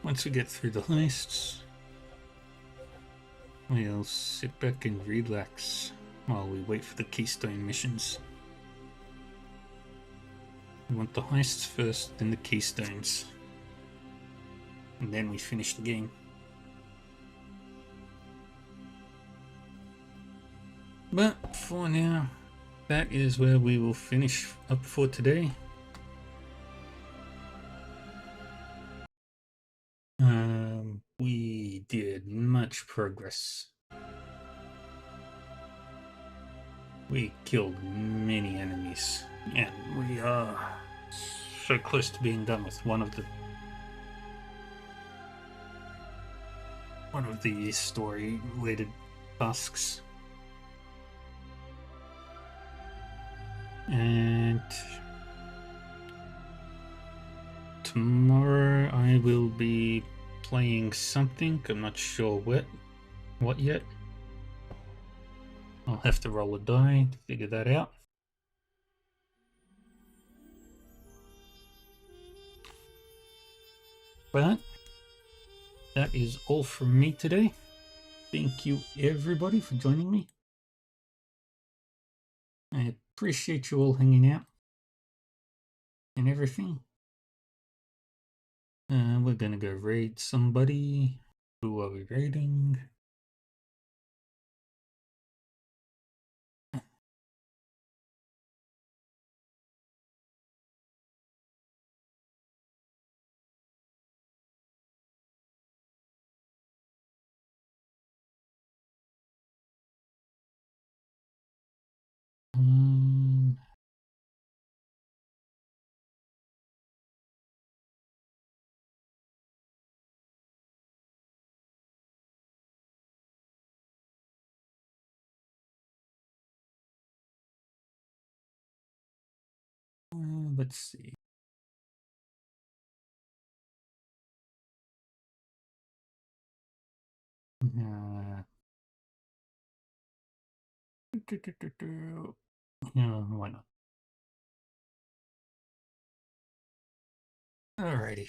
once we get through the heists, we'll sit back and relax while we wait for the Keystone missions. We want the heists first, then the Keystones. And then we finish the game. But for now, that is where we will finish up for today. We did much progress. We killed many enemies, and we are so close to being done with one of the story-related tasks. And tomorrow I will be playing something. I'm not sure what yet. I'll have to roll a die to figure that out. But that is all from me today. Thank you everybody for joining me. I appreciate you all hanging out and everything. We're gonna go raid somebody. Who are we raiding? Let's see. Yeah, why not? Alrighty.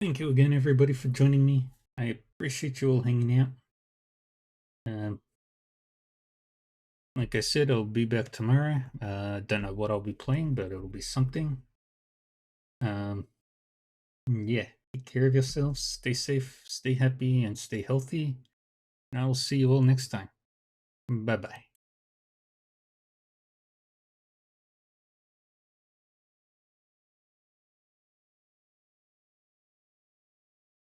Thank you again, everybody, for joining me. I appreciate you all hanging out. Like I said, I'll be back tomorrow. Don't know what I'll be playing, but it'll be something. Yeah, take care of yourselves, stay safe, stay happy, and stay healthy. And I will see you all next time. Bye-bye.